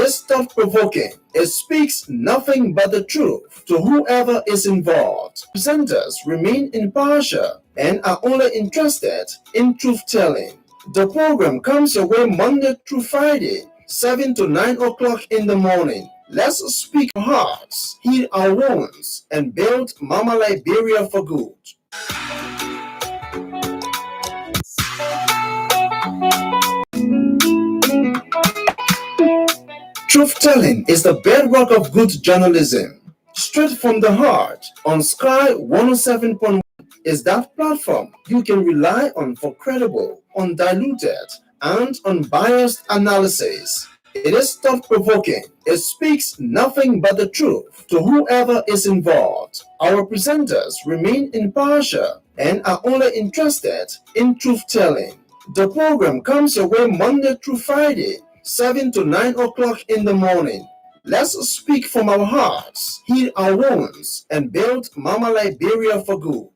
is thought-provoking. It speaks nothing but the truth to whoever is involved. Presenters remain impartial and are only interested in truth-telling. The program comes your way Monday through Friday, 7 to 9 o'clock in the morning. Let's speak our hearts, heal our wounds, and build Mama Liberia for good. Truth-telling is the bedrock of good journalism. Straight from the heart on Sky 107.1 is that platform you can rely on for credible, undiluted, and unbiased analysis. It is thought-provoking. It speaks nothing but the truth to whoever is involved. Our presenters remain impartial and are only interested in truth-telling. The program comes your way Monday through Friday, 7 to 9 o'clock in the morning. Let's speak from our hearts, heal our wounds, and build Mama Liberia for good.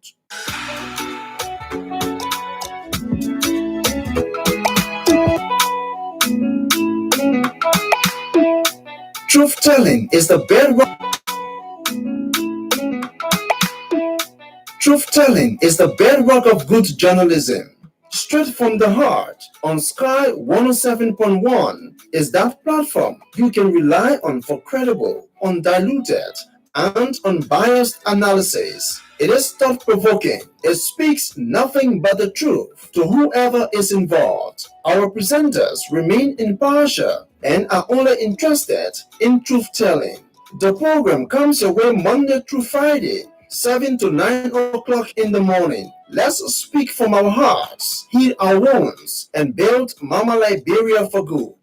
Truth-telling is the bedrock. Truth-telling is the bedrock of good journalism. Straight from the heart on Sky 107.1 is that platform you can rely on for credible, undiluted, and unbiased analysis. It is thought-provoking. It speaks nothing but the truth to whoever is involved. Our presenters remain impartial and are only interested in truth-telling. The program comes your way Monday through Friday, 7 to 9 o'clock in the morning. Let's speak from our hearts, heal our wounds, and build Mama Liberia for good.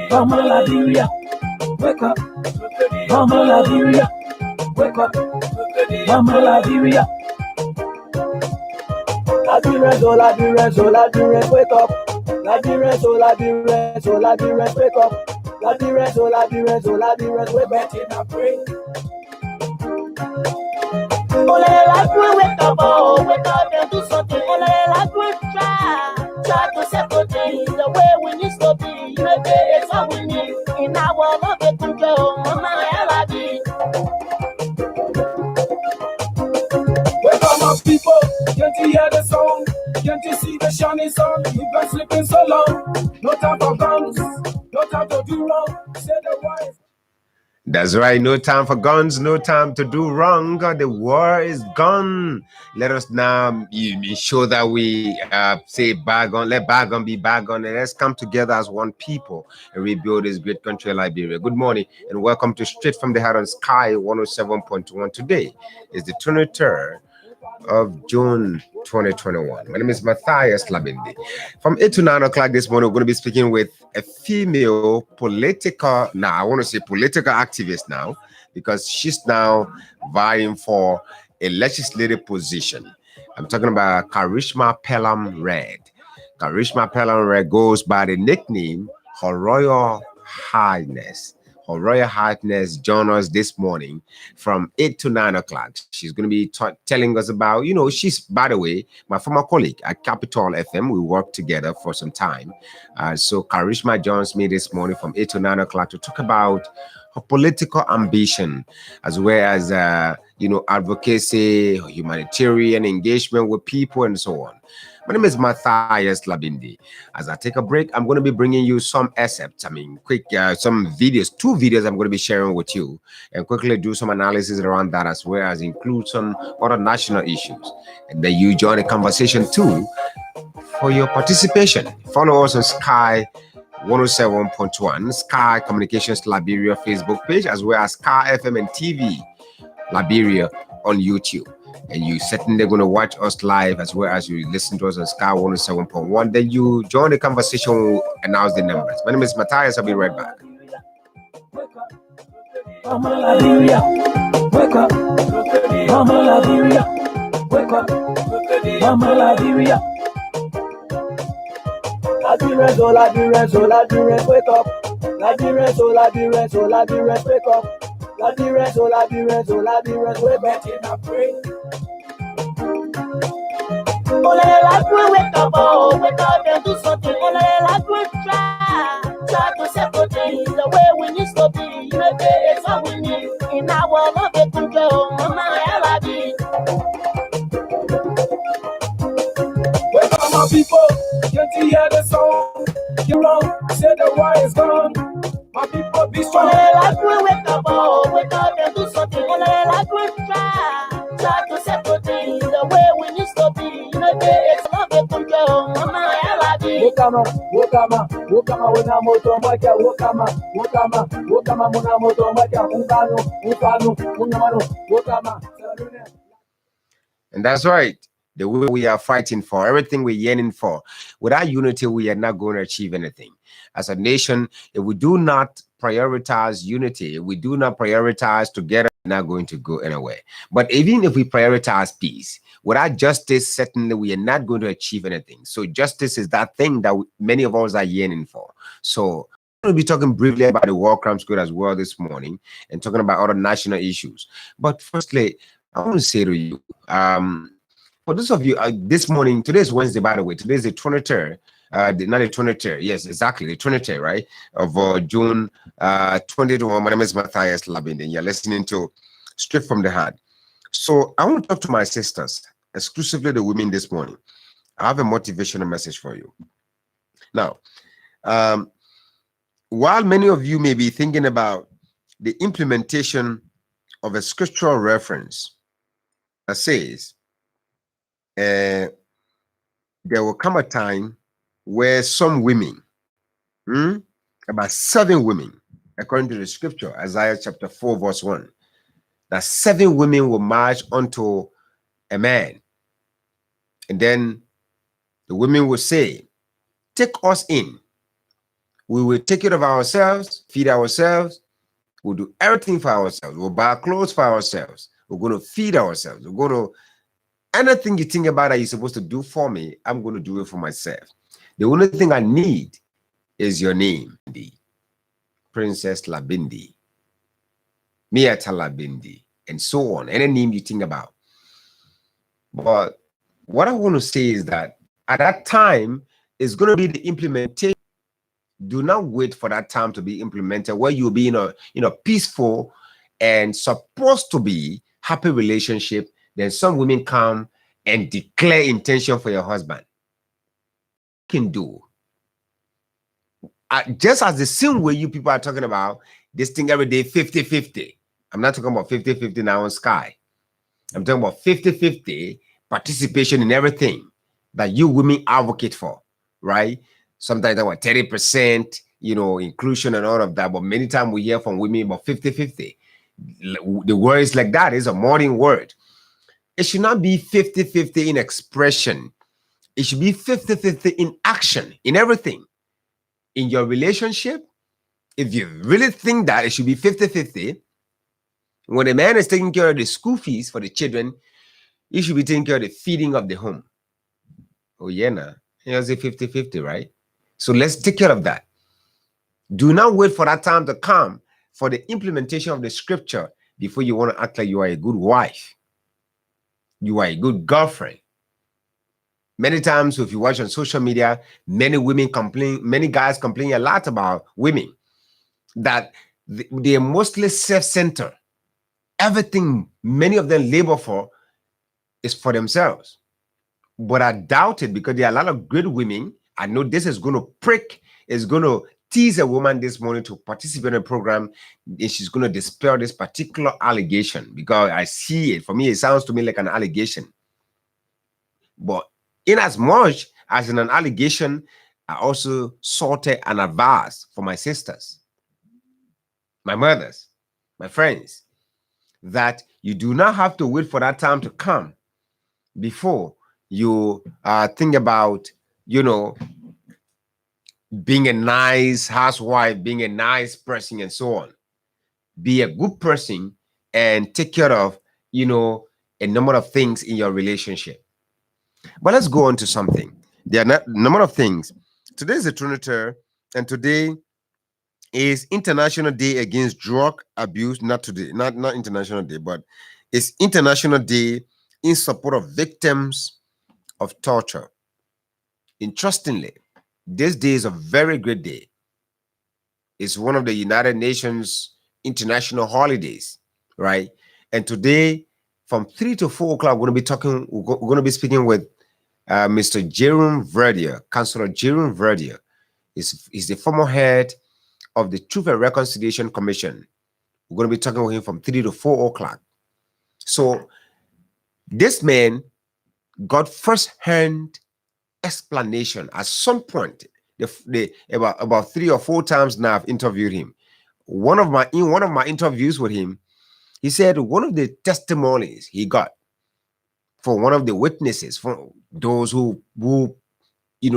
Mama Liberia, wake up. Mama Liberia, wake up. Mama Liberia. Labires, oh Labires, oh Labires, wake up. Labires, oh Labires, oh Labires, wake up. Labires, oh Labires, oh Labires, wake up. In a pray. Oh la wake up, oh wake up and do something. Oh la try to settle things the way we need to be. Maybe it's all we need in our love control. Mama Elabi. Wake up, my people! Can't you hear the song? Can't you see the shining sun? You've been sleeping so long. No time for guns, no time to do wrong. Say the wise. That's right. No time for guns, no time to do wrong. The war is gone. Let us now ensure that we say bygone, let bygone be bygone, and let's come together as one people and rebuild this great country, Liberia. Good morning and welcome to Straight from the Heart on Sky 107.1. Today is the 23rd of June 2021. My name is Matthias Labindi. From 8 to 9 o'clock this morning, we're going to be speaking with a female political activist now, because she's now vying for a legislative position. I'm talking about Karishma Pelham Red. Karishma Pelham Red goes by the nickname Her Royal Highness. Her Royal Highness joined us this morning from 8 to 9 o'clock. She's going to be telling us about, she's, by the way, my former colleague at Capital FM. We worked together for some time. So Karishma joins me this morning from 8 to 9 o'clock to talk about her political ambition, as well as, advocacy, humanitarian engagement with people, and so on. My name is Matthias Labindi. As I take a break, I'm going to be bringing you some excerpts. Quick, some videos, 2 videos I'm going to be sharing with you, and quickly do some analysis around that, as well as include some other national issues. And then you join the conversation too for your participation. Follow us on Sky 107.1, Sky Communications Liberia Facebook page, as well as Sky FM and TV Liberia on YouTube. and you certainly going to watch us live as well as you listen to us on Sky 107.1, then you join the conversation. We'll announce the numbers. My name is Matthias. I'll be right back. Mama Liberia, wake up. Mama Liberia, wake up. Mama Liberia. Liberia, oh Liberia, oh Liberia, wake up. Liberia, oh Liberia, oh Liberia, wake up. Liberia, oh Liberia, oh Liberia, wake up and pray. Oh, let wake up, oh, wake up and do something. Oh, let try to settle things the way we need to be. Maybe it's all we need in our love and control. Mama, wake up, my people, can't you hear the song? You know, say the war is gone. My people, be strong. Wake up, oh, wake up and do something. Oh, let try to settle things the way we need to be. Maybe it's love and control. Mama, Wokama, wena moto moja, wokama, muna moto moja, ungano, unyamano, wokama. And that's right. The way we are fighting for, everything we're yearning for. Without unity, we are not going to achieve anything. As a nation, if we do not prioritize unity, if we do not prioritize together, we're not going to go anywhere. But even if we prioritize peace, without justice, certainly we are not going to achieve anything. So justice is that thing that many of us are yearning for. So I'm going to be talking briefly about the War Crimes Code as well this morning and talking about other national issues. But firstly, I want to say to you, for those of you, this morning, today is Wednesday, by the way. Today is the 23rd, not the 23rd. Yes, exactly, the 23rd, right, of June 2021. My name is Matthias Labinde, and you're listening to Straight from the Heart. So I want to talk to my sisters, exclusively the women this morning. I have a motivational message for you. Now, while many of you may be thinking about the implementation of a scriptural reference that says, there will come a time where some women, about 7 women, according to the scripture, Isaiah chapter 4, verse 1, that 7 women will march unto a man. And then the women will say, take us in. We will take care of ourselves, feed ourselves. We'll do everything for ourselves. We'll buy clothes for ourselves. We're going to feed ourselves. We're going to anything you think about that you're supposed to do for me, I'm going to do it for myself. The only thing I need is your name, Princess Labindi, Miata Labindi, and so on. Any name you think about. But what I want to say is that at that time, it's going to be the implementation. Do not wait for that time to be implemented where you'll be in a peaceful and supposed to be happy relationship. Then some women come and declare intention for your husband. You can do. Just as the same way you people are talking about this thing every day, 50-50. I'm not talking about 50-50 now on Sky. I'm talking about 50-50 participation in everything that you women advocate for, right? Sometimes about 30%, inclusion and all of that. But many times we hear from women about 50-50. The word is like that. It's a modern word. It should not be 50-50 in expression. It should be 50-50 in action, in everything. In your relationship, if you really think that it should be 50-50, when a man is taking care of the school fees for the children, he should be taking care of the feeding of the home. Oh, yeah, nah. It's a 50-50, right? So let's take care of that. Do not wait for that time to come for the implementation of the scripture before you want to act like you are a good wife. You are a good girlfriend. Many times, if you watch on social media, many guys complain a lot about women, that they are mostly self-centered. Everything many of them labor for is for themselves. But I doubt it, because there are a lot of great women. I know this is going to prick, is going to tease a woman this morning to participate in a program, and she's going to dispel this particular allegation, because I see it. For me, it sounds to me like an allegation. But in as much as in an allegation, I also sought an advice for my sisters, my mothers, my friends. that you do not have to wait for that time to come before you think about, being a nice housewife, being a nice person, and so on. Be a good person and take care of, a number of things in your relationship. But let's go on to something. There are a number of things. Today is the 23rd, and today is International Day Against Drug Abuse. Not today, not International Day, but it's International Day in support of victims of torture. Interestingly, this day is a very great day. It's one of the United Nations international holidays, right? And today, from 3 to 4 o'clock, we're going to be speaking with Mr. Jerome Verdier, Councillor Jerome Verdier. He's the former head of the Truth and Reconciliation Commission. We're going to be talking with him from 3 to 4 o'clock. So this man got first-hand explanation at some point. About 3 or 4 times now I've interviewed him. In one of my interviews with him, he said one of the testimonies he got for one of the witnesses, for those who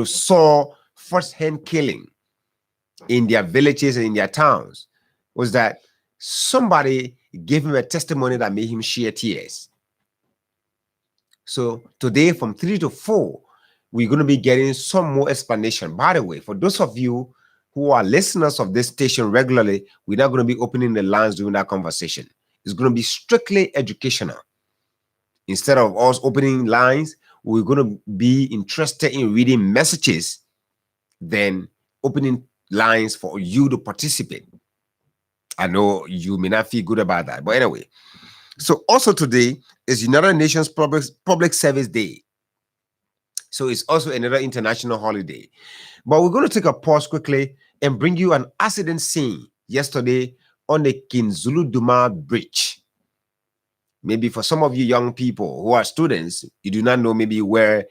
saw first-hand killing in their villages and in their towns, was that somebody gave him a testimony that made him shed tears. So today from 3 to 4, we're going to be getting some more explanation. By the way, for those of you who are listeners of this station regularly, we're not going to be opening the lines during that conversation. It's going to be strictly educational. Instead of us opening lines, we're going to be interested in reading messages, then opening lines for you to participate. I know you may not feel good about that, but anyway. So also today is United Nations Public Service Day. So it's also another international holiday. But we're going to take a pause quickly and bring you an accident scene yesterday on the King Zulu Duma Bridge. Maybe for some of you young people who are students, you do not know maybe where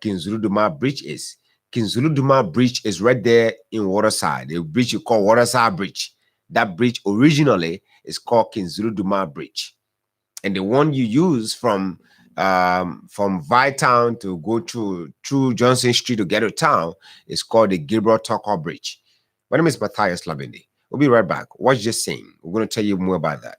King Zulu Duma Bridge is. King Zulu Duma Bridge is right there in Waterside. The bridge you call Waterside Bridge. That bridge originally is called King Zulu Duma Bridge. And the one you use from Town to go through Johnson Street to get to town is called the Gabriel Tucker Bridge. My name is Matthias Labindi. We'll be right back. Watch this scene. We're going to tell you more about that.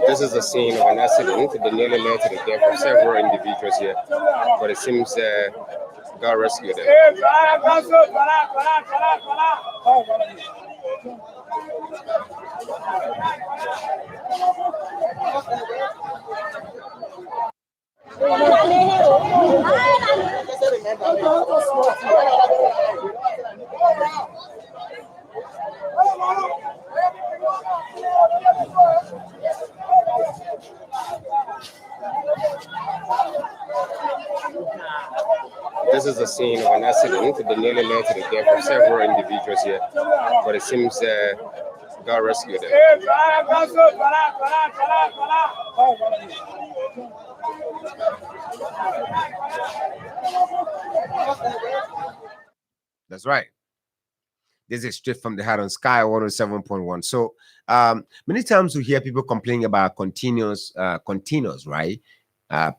This is the scene of an accident that nearly led to the death of several individuals here, but it seems God rescued them. This is the scene of an accident that nearly led to the death of several individuals here, but it seems God rescued them. That's right. This is straight from the heart on Sky 107.1. So many times we hear people complaining about continuous, right?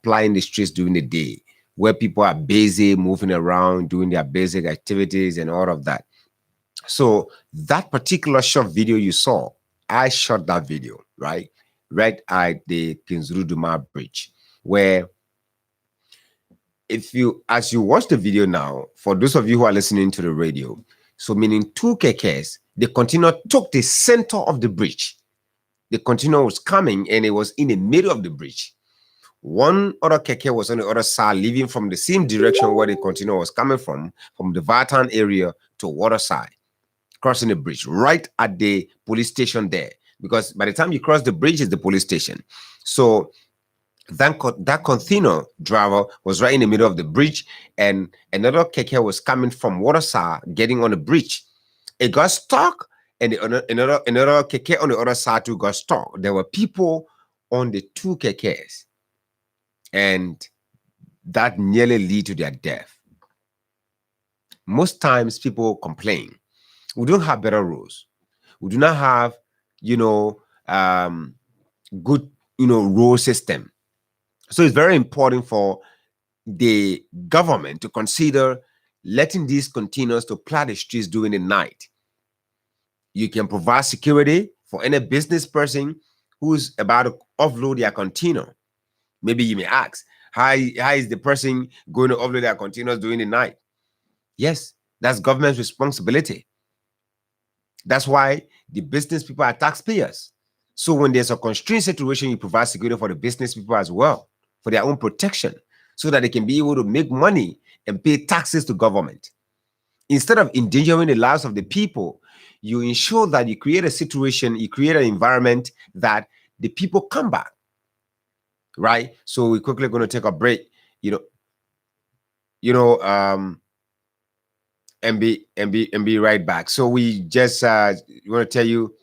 Plying the streets during the day, where people are busy moving around, doing their basic activities and all of that. So that particular short video you saw, I shot that video, right at the King Zulu Duma Bridge, where as you watch the video now, for those of you who are listening to the radio, so meaning 2 kekes, the container took the center of the bridge. The container was coming and it was in the middle of the bridge. One other keke was on the other side, leaving from the same direction where the container was coming from the Vartan area to Waterside, crossing the bridge right at the police station there. Because by the time you cross the bridge, is the police station. So that container driver was right in the middle of the bridge, and another keke was coming from Waterside, getting on the bridge. It got stuck, and another keke on the other side too got stuck. There were people on the two kekes, and that nearly lead to their death. Most times people complain, we don't have better rules. We do not have, good, rule system. So it's very important for the government to consider letting these containers to plow the streets during the night. You can provide security for any business person who's about to offload their container. Maybe you may ask, how is the person going to offload their containers during the night? Yes, that's government's responsibility. That's why the business people are taxpayers. So when there's a constrained situation, you provide security for the business people as well, for their own protection, so that they can be able to make money and pay taxes to government. Instead of endangering the lives of the people, you ensure that you create a situation, you create an environment that the people come back, right? So we're quickly going to take a break, and be right back. So we just want to tell you,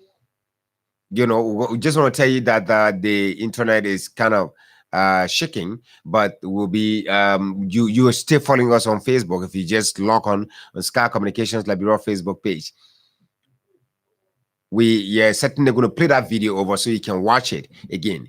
we just want to tell you that the internet is kind of shaking, but we'll be you are still following us on Facebook. If you just log on Sky Communications Liberia Facebook page, we certainly going to play that video over so you can watch it again,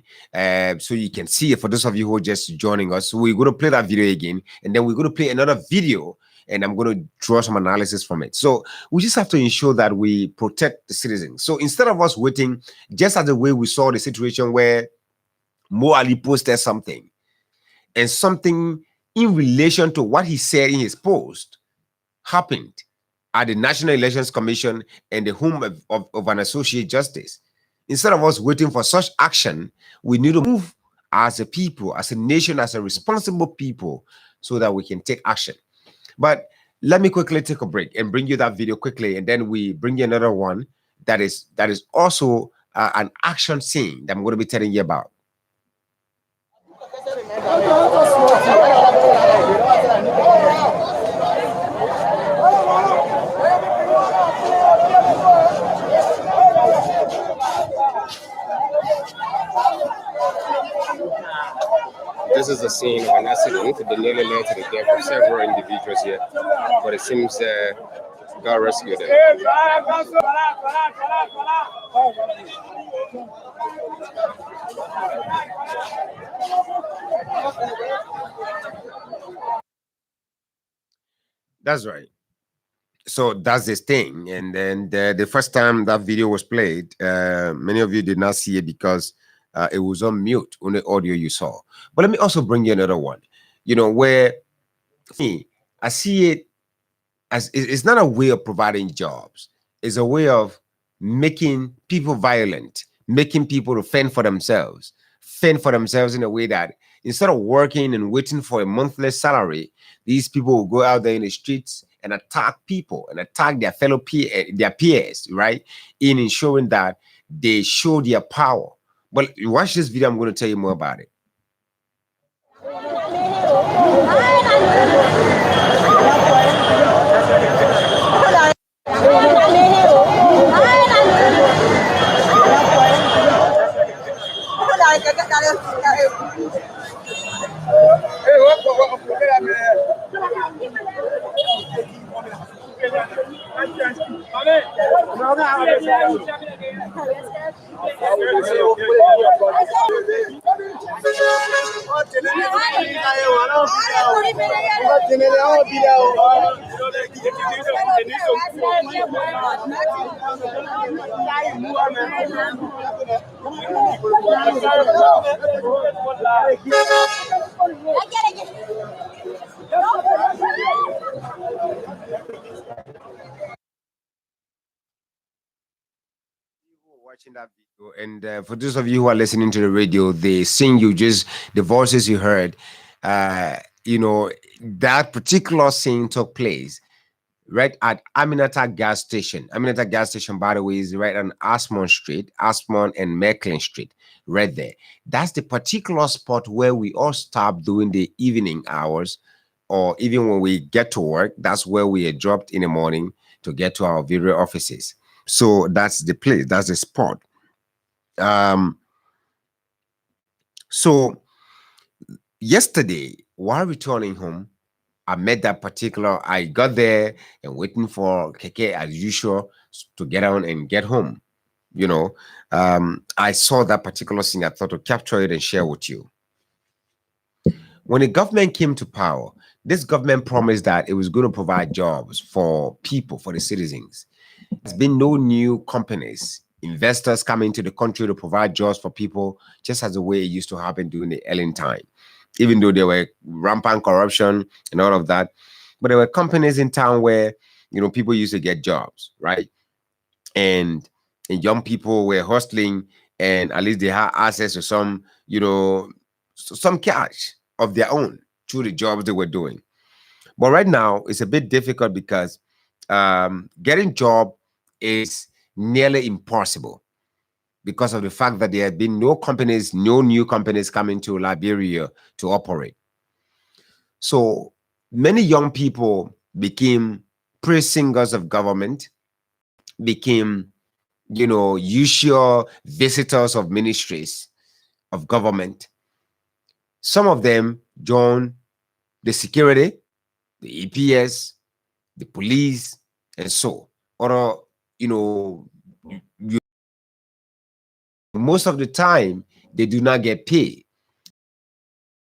so you can see it. For those of you who are just joining us, so we're going to play that video again, and then we're going to play another video, and I'm going to draw some analysis from it. So we just have to ensure that we protect the citizens. So instead of us waiting, just as the way we saw the situation where Mo Ali posted something, and something in relation to what he said in his post happened at the National Elections Commission and the home of an associate justice. Instead of us waiting for such action, we need to move as a people, as a nation, as a responsible people, so that we can take action. But let me quickly take a break and bring you that video quickly, and then we bring you another one that is also an action scene that I'm going to be telling you about. This is a scene of an accident that nearly led to the death of several individuals here, but it seems God rescued them. That's right. So that's this thing. And then the first time that video was played, many of you did not see it because it was on mute on the audio you saw. But let me also bring you another one, where I see it as it's not a way of providing jobs. It's a way of making people violent, making people to fend for themselves in a way that instead of working and waiting for a monthly salary, these people will go out there in the streets and attack people and attack their fellow peers, right? In ensuring that they show their power. But watch this video. I'm going to tell you more about it. Watching that video, and for those of you who are listening to the radio, the voices you heard, that particular scene took place right at Aminata gas station. Aminata gas station, by the way, is right on Asmon and Mecklin Street, right there. That's the particular spot where we all stop during the evening hours, or even when we get to work. That's where we are dropped in the morning to get to our various offices. So that's the place, that's the spot. So yesterday, while returning home, I met that particular. I got there and waiting for Keke as usual to get on and get home. You know, I saw that particular scene. I thought to capture it and share with you. When the government came to power, this government promised that it was going to provide jobs for people, for the citizens. There's been no new companies, investors coming to the country to provide jobs for people, just as the way it used to happen during the Ellen time, even though there were rampant corruption and all of that. But there were companies in town where, you know, people used to get jobs, right? And young people were hustling, and at least they had access to some, you know, some cash of their own through the jobs they were doing. But right now, it's a bit difficult because getting job is nearly impossible because of the fact that there have been no companies, no new companies coming to Liberia to operate. So many young people became praise singers of government, became, you know, usual visitors of ministries of government. Some of them joined the security, the EPS, the police, and so. Or, you know, most of the time they do not get paid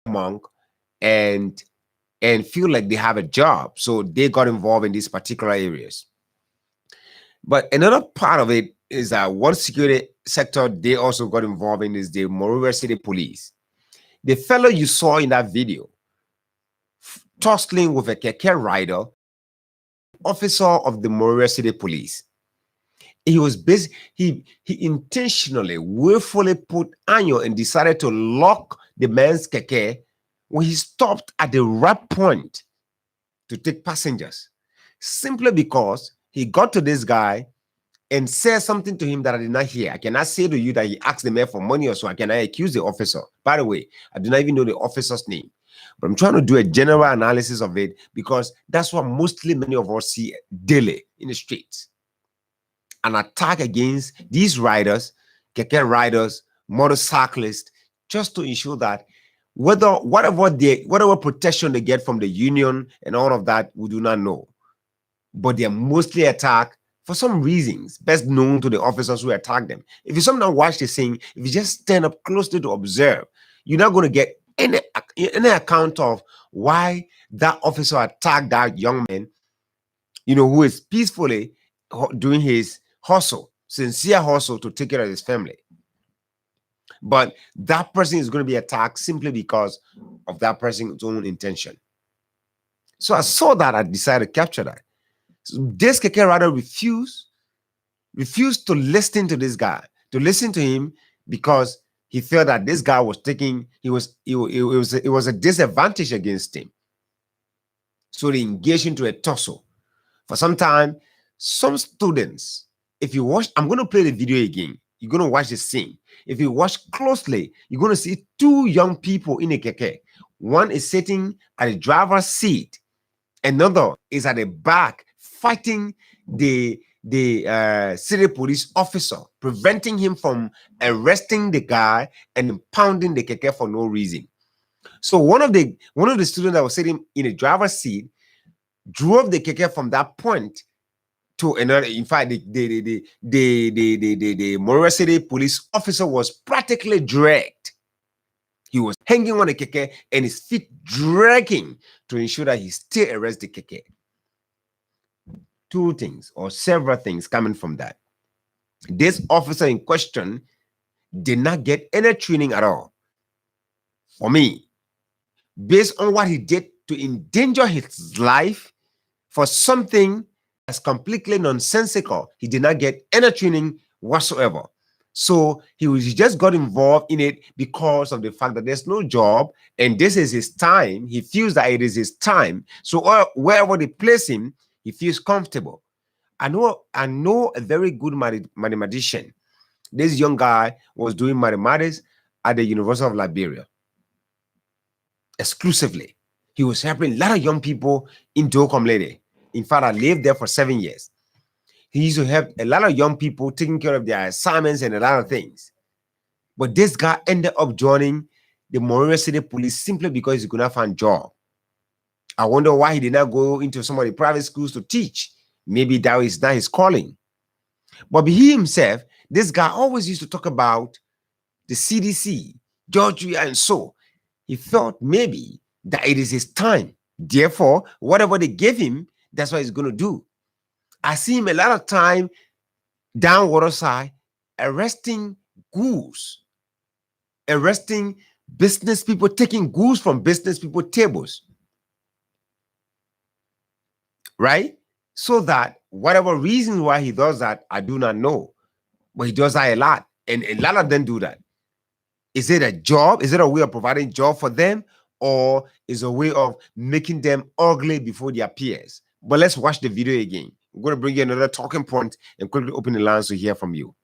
monk and feel like they have a job, so they got involved in these particular areas. But another part of it is that one security sector they also got involved in is the Monrovia City Police. The fellow you saw in that video tussling with a keke rider, officer of the Monrovia City Police. He was busy. He intentionally, willfully put Anyo and decided to lock the man's keke when he stopped at the right point to take passengers, simply because he got to this guy and said something to him that I did not hear. I cannot say to you that he asked the man for money or so. I cannot accuse the officer. By the way, I do not even know the officer's name. But I'm trying to do a general analysis of it because that's what mostly many of us see daily in the streets. An attack against these riders, keke riders, motorcyclists, just to ensure that whatever protection they get from the union and all of that, we do not know. But they're mostly attacked for some reasons, best known to the officers who attack them. If you somehow watch the thing, if you just stand up closely to observe, you're not going to get any account of why that officer attacked that young man, you know, who is peacefully doing his hustle, sincere hustle to take care of his family. But that person is going to be attacked simply because of that person's own intention. So I saw that, I decided to capture that. So this keke rider refused to listen to this guy, to listen to him, because he felt that this guy was taking, it was a disadvantage against him. So they engaged into a tussle. For some time, some students, if you watch, I'm going to play the video again. You're going to watch the scene. If you watch closely, you're going to see two young people in a keke. One is sitting at the driver's seat. Another is at the back fighting the city police officer, preventing him from arresting the guy and impounding the keke for no reason. So one of the students that was sitting in the driver's seat drove the keke from that point to another. In fact, the Monrovia City police officer was practically dragged. He was hanging on the keke and his feet dragging to ensure that he still arrests the keke. Two things or several things coming from that. This officer in question did not get any training at all. For me, based on what he did to endanger his life for something that's completely nonsensical, he did not get any training whatsoever. So he just got involved in it because of the fact that there's no job and this is his time. He feels that it is his time. So wherever they place him, he feels comfortable. I know a very good mathematician. This young guy was doing mathematics at the University of Liberia exclusively. He was helping a lot of young people in Dokomlede. In fact, I lived there for 7 years. He used to help a lot of young people taking care of their assignments and a lot of things. But this guy ended up joining the Monrovia City Police simply because he could not find a job. I wonder why he did not go into some of the private schools to teach. Maybe that is not his calling. But he himself, this guy always used to talk about the CDC, Georgia, and so. He thought maybe that it is his time. Therefore, whatever they gave him, that's what he's going to do. I see him a lot of time down Waterside arresting ghouls, arresting business people, taking ghouls from business people tables. Right? So that whatever reason why he does that, I do not know. But he does that a lot. And a lot of them do that. Is it a job? Is it a way of providing job for them? Or is it a way of making them ugly before their peers? But let's watch the video again. I'm going to bring you another talking point and quickly open the lines to hear from you.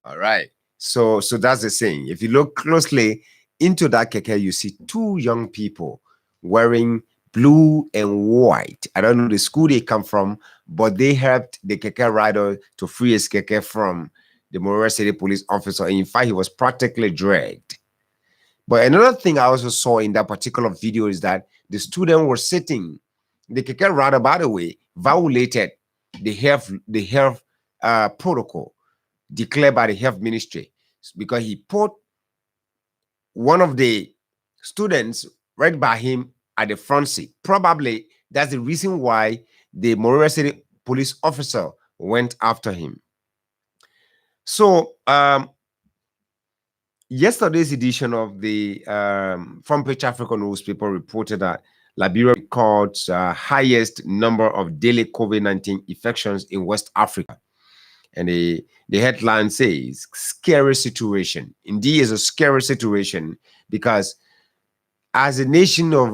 All right. So that's the saying. If you look closely into that keke, you see two young people wearing blue and white. I don't know the school they come from, but they helped the keke rider to free his keke from the Monrovia City police officer. In fact, he was practically dragged. But another thing I also saw in that particular video is that the student was sitting. The keke rider, by the way, violated the health protocol declared by the health ministry, because he put one of the students right by him at the front seat. Probably that's the reason why the Monrovia City police officer went after him. So yesterday's edition of the Front Page African newspaper reported that Liberia records highest number of daily COVID-19 infections in West Africa. And the headline says, scary situation. Indeed, it's a scary situation, because as a nation of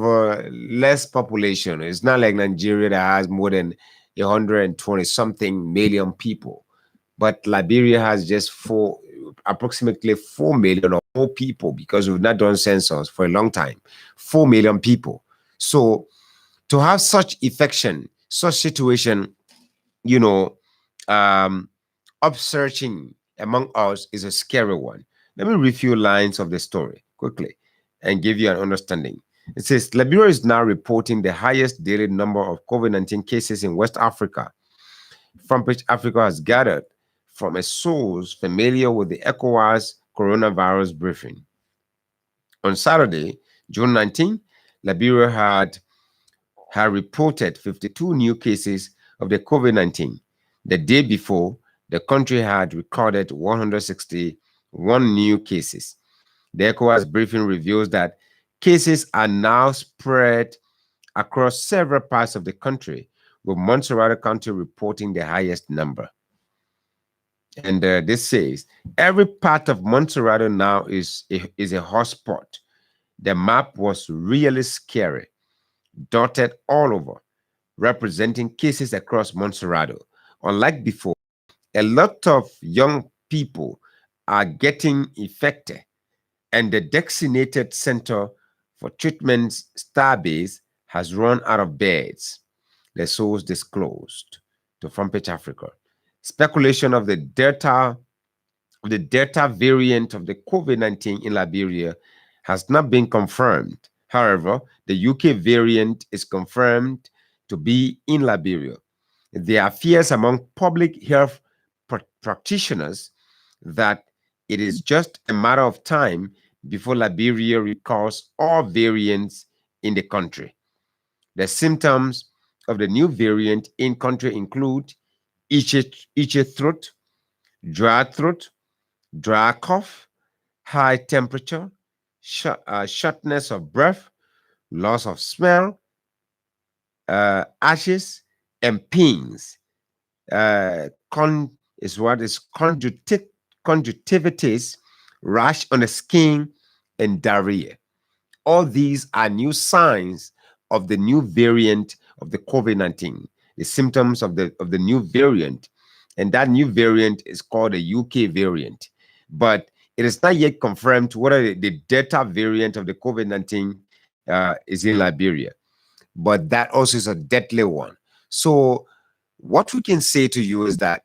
less population, it's not like Nigeria that has more than 120-something million people. But Liberia has just approximately 4 million or more people, because we've not done census for a long time. 4 million people. So to have such infection, such situation, upsurging among us is a scary one. Let me read a few lines of the story quickly and give you an understanding. It says, Liberia is now reporting the highest daily number of COVID-19 cases in West Africa. Front Page Africa has gathered from a source familiar with the ECOWAS coronavirus briefing. On Saturday, June 19, Liberia had reported 52 new cases of the COVID-19. The day before, the country had recorded 161 new cases. The ECOWAS briefing reveals that cases are now spread across several parts of the country, with Montserrat County reporting the highest number. And this says, every part of Montserrat now is a hotspot. The map was really scary, dotted all over, representing cases across Montserrat. Unlike before, a lot of young people are getting infected, and the designated center for treatment Starbase has run out of beds, the source disclosed to Frontpage Africa. Speculation of the Delta variant of the COVID-19 in Liberia has not been confirmed. However, the UK variant is confirmed to be in Liberia. There are fears among public health practitioners that it is just a matter of time before Liberia recalls all variants in the country. The symptoms of the new variant in country include itchy throat, dry cough, high temperature, shortness of breath, loss of smell, ashes, and pains. Conjunctivitis, rash on the skin, and diarrhea. All these are new signs of the new variant of the COVID-19, the symptoms of the new variant, and that new variant is called the UK variant. But it is not yet confirmed whether the Delta variant of the COVID-19 is in Liberia. But that also is a deadly one. So what we can say to you is that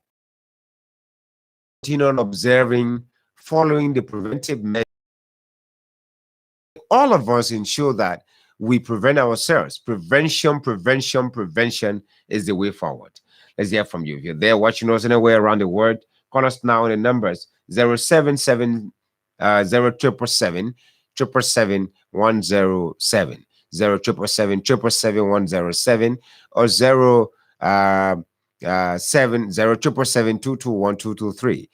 continue on observing, following the preventive measures. All of us ensure that we prevent ourselves. Prevention is the way forward. Let's hear from you. If you're there watching us anywhere around the world, call us now on the numbers 077 0777 107 0777 107 or 0777 221 223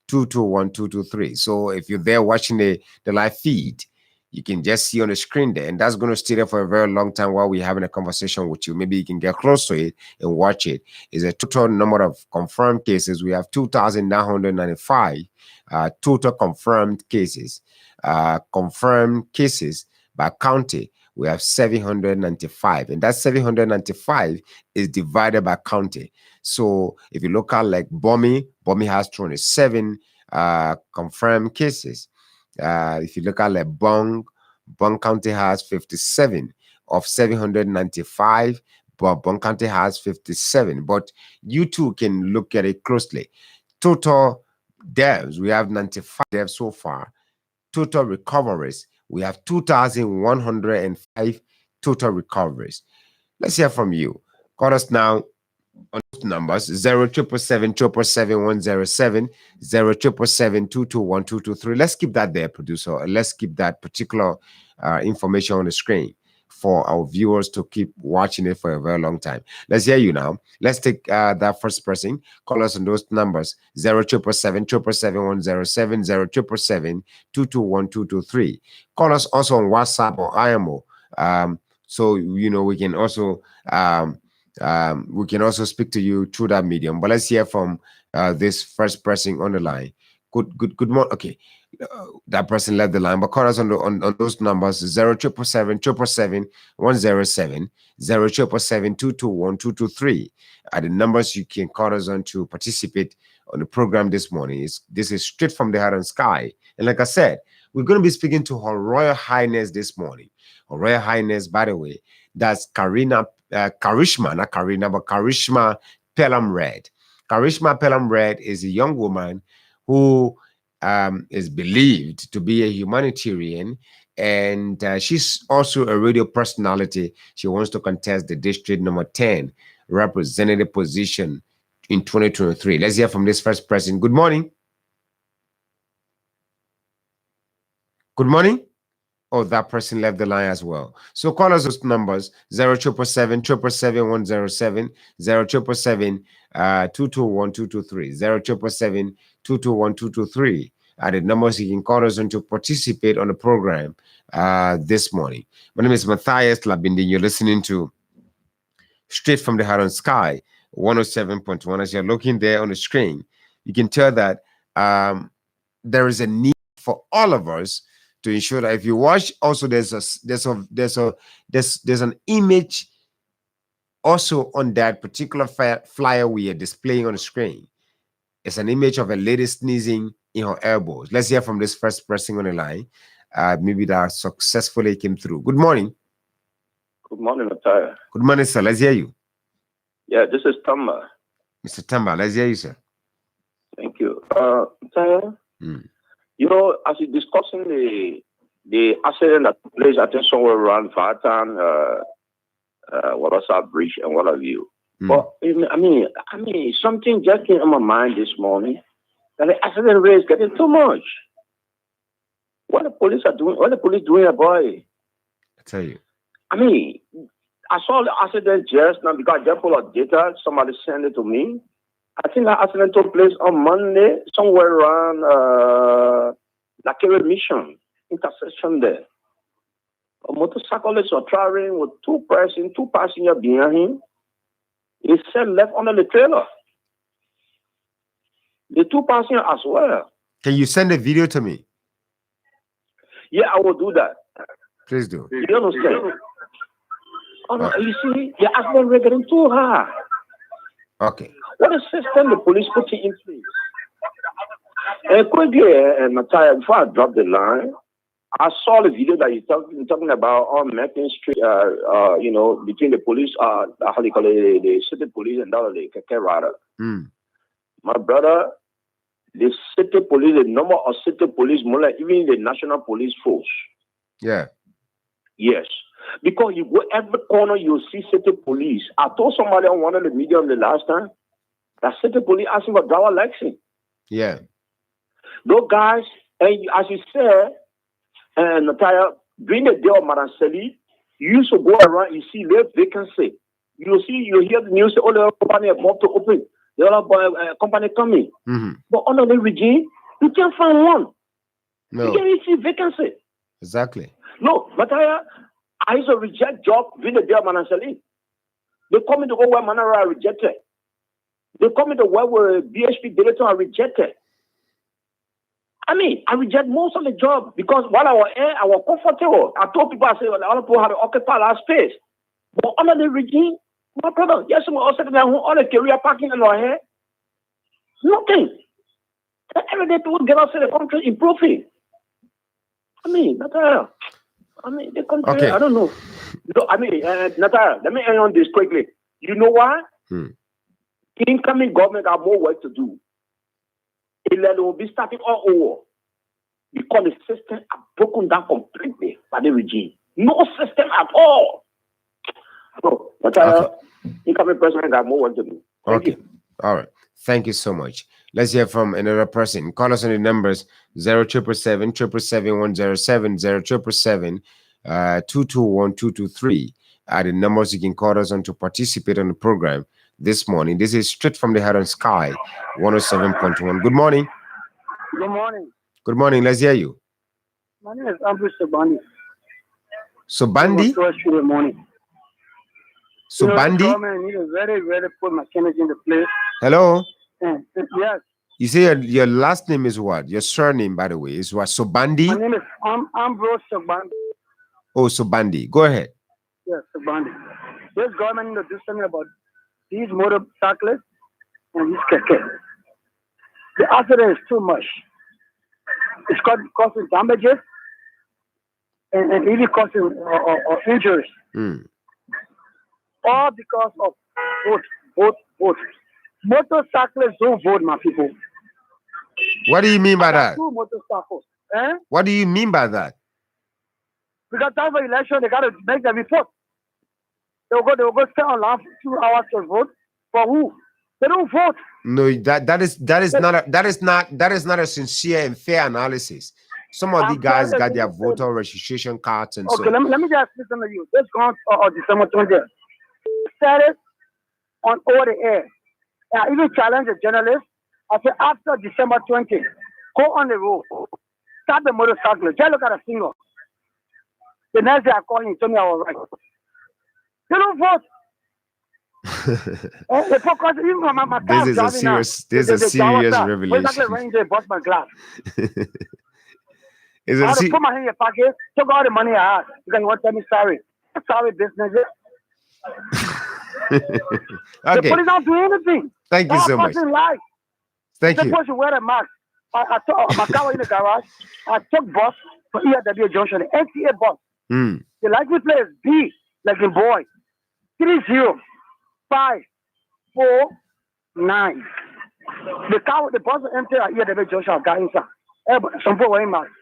221 So if you're there watching the live feed, you can just see on the screen there, and that's going to stay there for a very long time while we're having a conversation with you. Maybe you can get close to it and watch it. It's a total number of confirmed cases. We have 2,995 total confirmed cases. Confirmed cases by county, we have 795, and that 795 is divided by county. So if you look at like Bomi has 27 confirmed cases. If you look at like Bong County has 57 of 795, but Bong County has 57. But you too can look at it closely. Total deaths, we have 95 deaths so far. Total recoveries, we have 2,105 total recoveries. Let's hear from you. Call us now on those numbers 0777 107 0777 221 223. Let's keep that there, producer. Let's keep that particular information on the screen for our viewers to keep watching it for a very long time. Let's hear you now. Let's take that first person. Call us on those numbers 0777 107 0777 221 223. Call us also on WhatsApp or IMO. So you know we can also speak to you through that medium. But let's hear from this first person on the line. Good morning. Okay, that person left the line, but call us on those numbers 0777 107 0777 221 223 are the numbers you can call us on to participate on the program this morning. This is straight from the heart and sky, and like I said, we're going to be speaking to Her Royal Highness this morning. Her Royal Highness, by the way, that's Karishma Pelham Red. Karishma Pelham Red is a young woman who is believed to be a humanitarian, and she's also a radio personality. She wants to contest the district number 10 representative position in 2023. Let's hear from this first person. Good morning. Good morning. Oh, that person left the line as well. So call us those numbers 0777 107 0777 221 223 0777 221 223 are the numbers you can call us on to participate on the program this morning. My name is Matthias Labindi. You're listening to Straight from the Heart and Sky 107.1. As you're looking there on the screen, you can tell that there is a need for all of us to ensure that if you watch, also there's an image also on that particular flyer we are displaying on the screen. It's an image of a lady sneezing in her elbows. Let's hear from this first person on the line. Maybe that successfully came through. Good morning. Good morning, Mataya. Good morning, sir. Let's hear you. Yeah, this is Tamba. Mr. Tamba, let's hear you, sir. Thank you. Mataya, you know, as you're discussing the accident that took place, I think somewhere around Vatan, what was our bridge and what have you. But I mean, something just came in my mind this morning that the accident rate is getting too much. What the police are doing? What the police doing about it? I tell you. I mean, I saw the accident just now because I just pulled out data. Somebody sent it to me. I think that accident took place on Monday, somewhere around Nakere Mission intersection there. A motorcyclist was traveling with two passengers behind him. He said left under the trailer. The two passengers as well. Can you send a video to me? Yeah, I will do that. Please do. You understand? Oh, no, you see, the accident rate getting too high. Okay. What a system the police putting in place. Quickly, Mataya, before I drop the line, I saw the video that you're talking about on Mackin Street, you know, between the police, how do you call it, the city police and the Keke Rider. My brother, the city police, the number of city police, more like even the national police force. Yeah. Yes. Because you go every corner, you see city police. I told somebody on one of the media the last time that city police asking for driver license. Yeah. Those guys, and as you said, and Natalia, during the day of Maranseli, you used to go around, you see left vacancy. You hear the news, all the company about to open, the other company coming. But under the regime, you can't find one. No. You can't see vacancy. Exactly. No, Natalia, I used to reject job during the day of Maranseli. They come into where Manara are rejected. They come into where BHP director are rejected. I mean, I reject most of the job because while I was there, I was comfortable. I told people, I said, well, other people have to occupy our space. But under the regime, my brother, yes, we all sitting down, all the career parking in our hair. Nothing. Every day people get outside the country improving. I mean, Natalia, the country, okay. I don't know. I mean, Natalia, let me end on this quickly. You know why? Incoming government have more work to do. It will be starting all over because the system are broken down completely by the regime. No system at all. So, but incoming president have more work to do. Thank you. All right. Thank you so much. Let's hear from another person. Call us on the numbers 0777 777 107 221 223 are the numbers you can call us on to participate on the program this morning. This is straight from the Head on Sky 107.1. Good morning. Good morning. Good morning. Let's hear you. My name is Ambrose Sobandi. Sobandi? Good morning. Sobandi? The government need to very, very put mechanism into place. Hello? Yes. You say your last name is what? Your surname, by the way, is what? Sobandi? My name is Ambrose Sobandi. Oh, Sobandi. Go ahead. Yes, Sobandi. This government need to do something about these motorcyclists and these keke. The accident is too much. It's causing damages and even causing injuries. All because of vote. Motorcyclists don't vote, my people. What do you mean by that? Two motorcycles. What do you mean by that? Because time for election, they got to make the report. They'll go stay online for 2 hours to vote. For who? They don't vote. No, that is not a sincere and fair analysis. Some of the guys got their voter registration cards and so. Okay, let me just listen to you. This gone December 20th. Said it on over the air. I even challenge the journalist. I said after December 20th, go on the road, start the motorcycle. Just look at a single. The next day I called him, told me I was right. They don't vote. This is a serious revelation. Bought my glass. I had to put my hand in your pocket, took all the money I had. Because you want to tell me sorry. Sorry, business. Okay. The police don't do anything. Thank you so much. Thank you. Supposed to wear a mask. I saw my car in the garage. I took bus for ERW Junction, NTA bus. Mm. The likely place B, like in boy, 30549. The car, the bus entered at ERW Junction. I got inside. Some people wearing masks.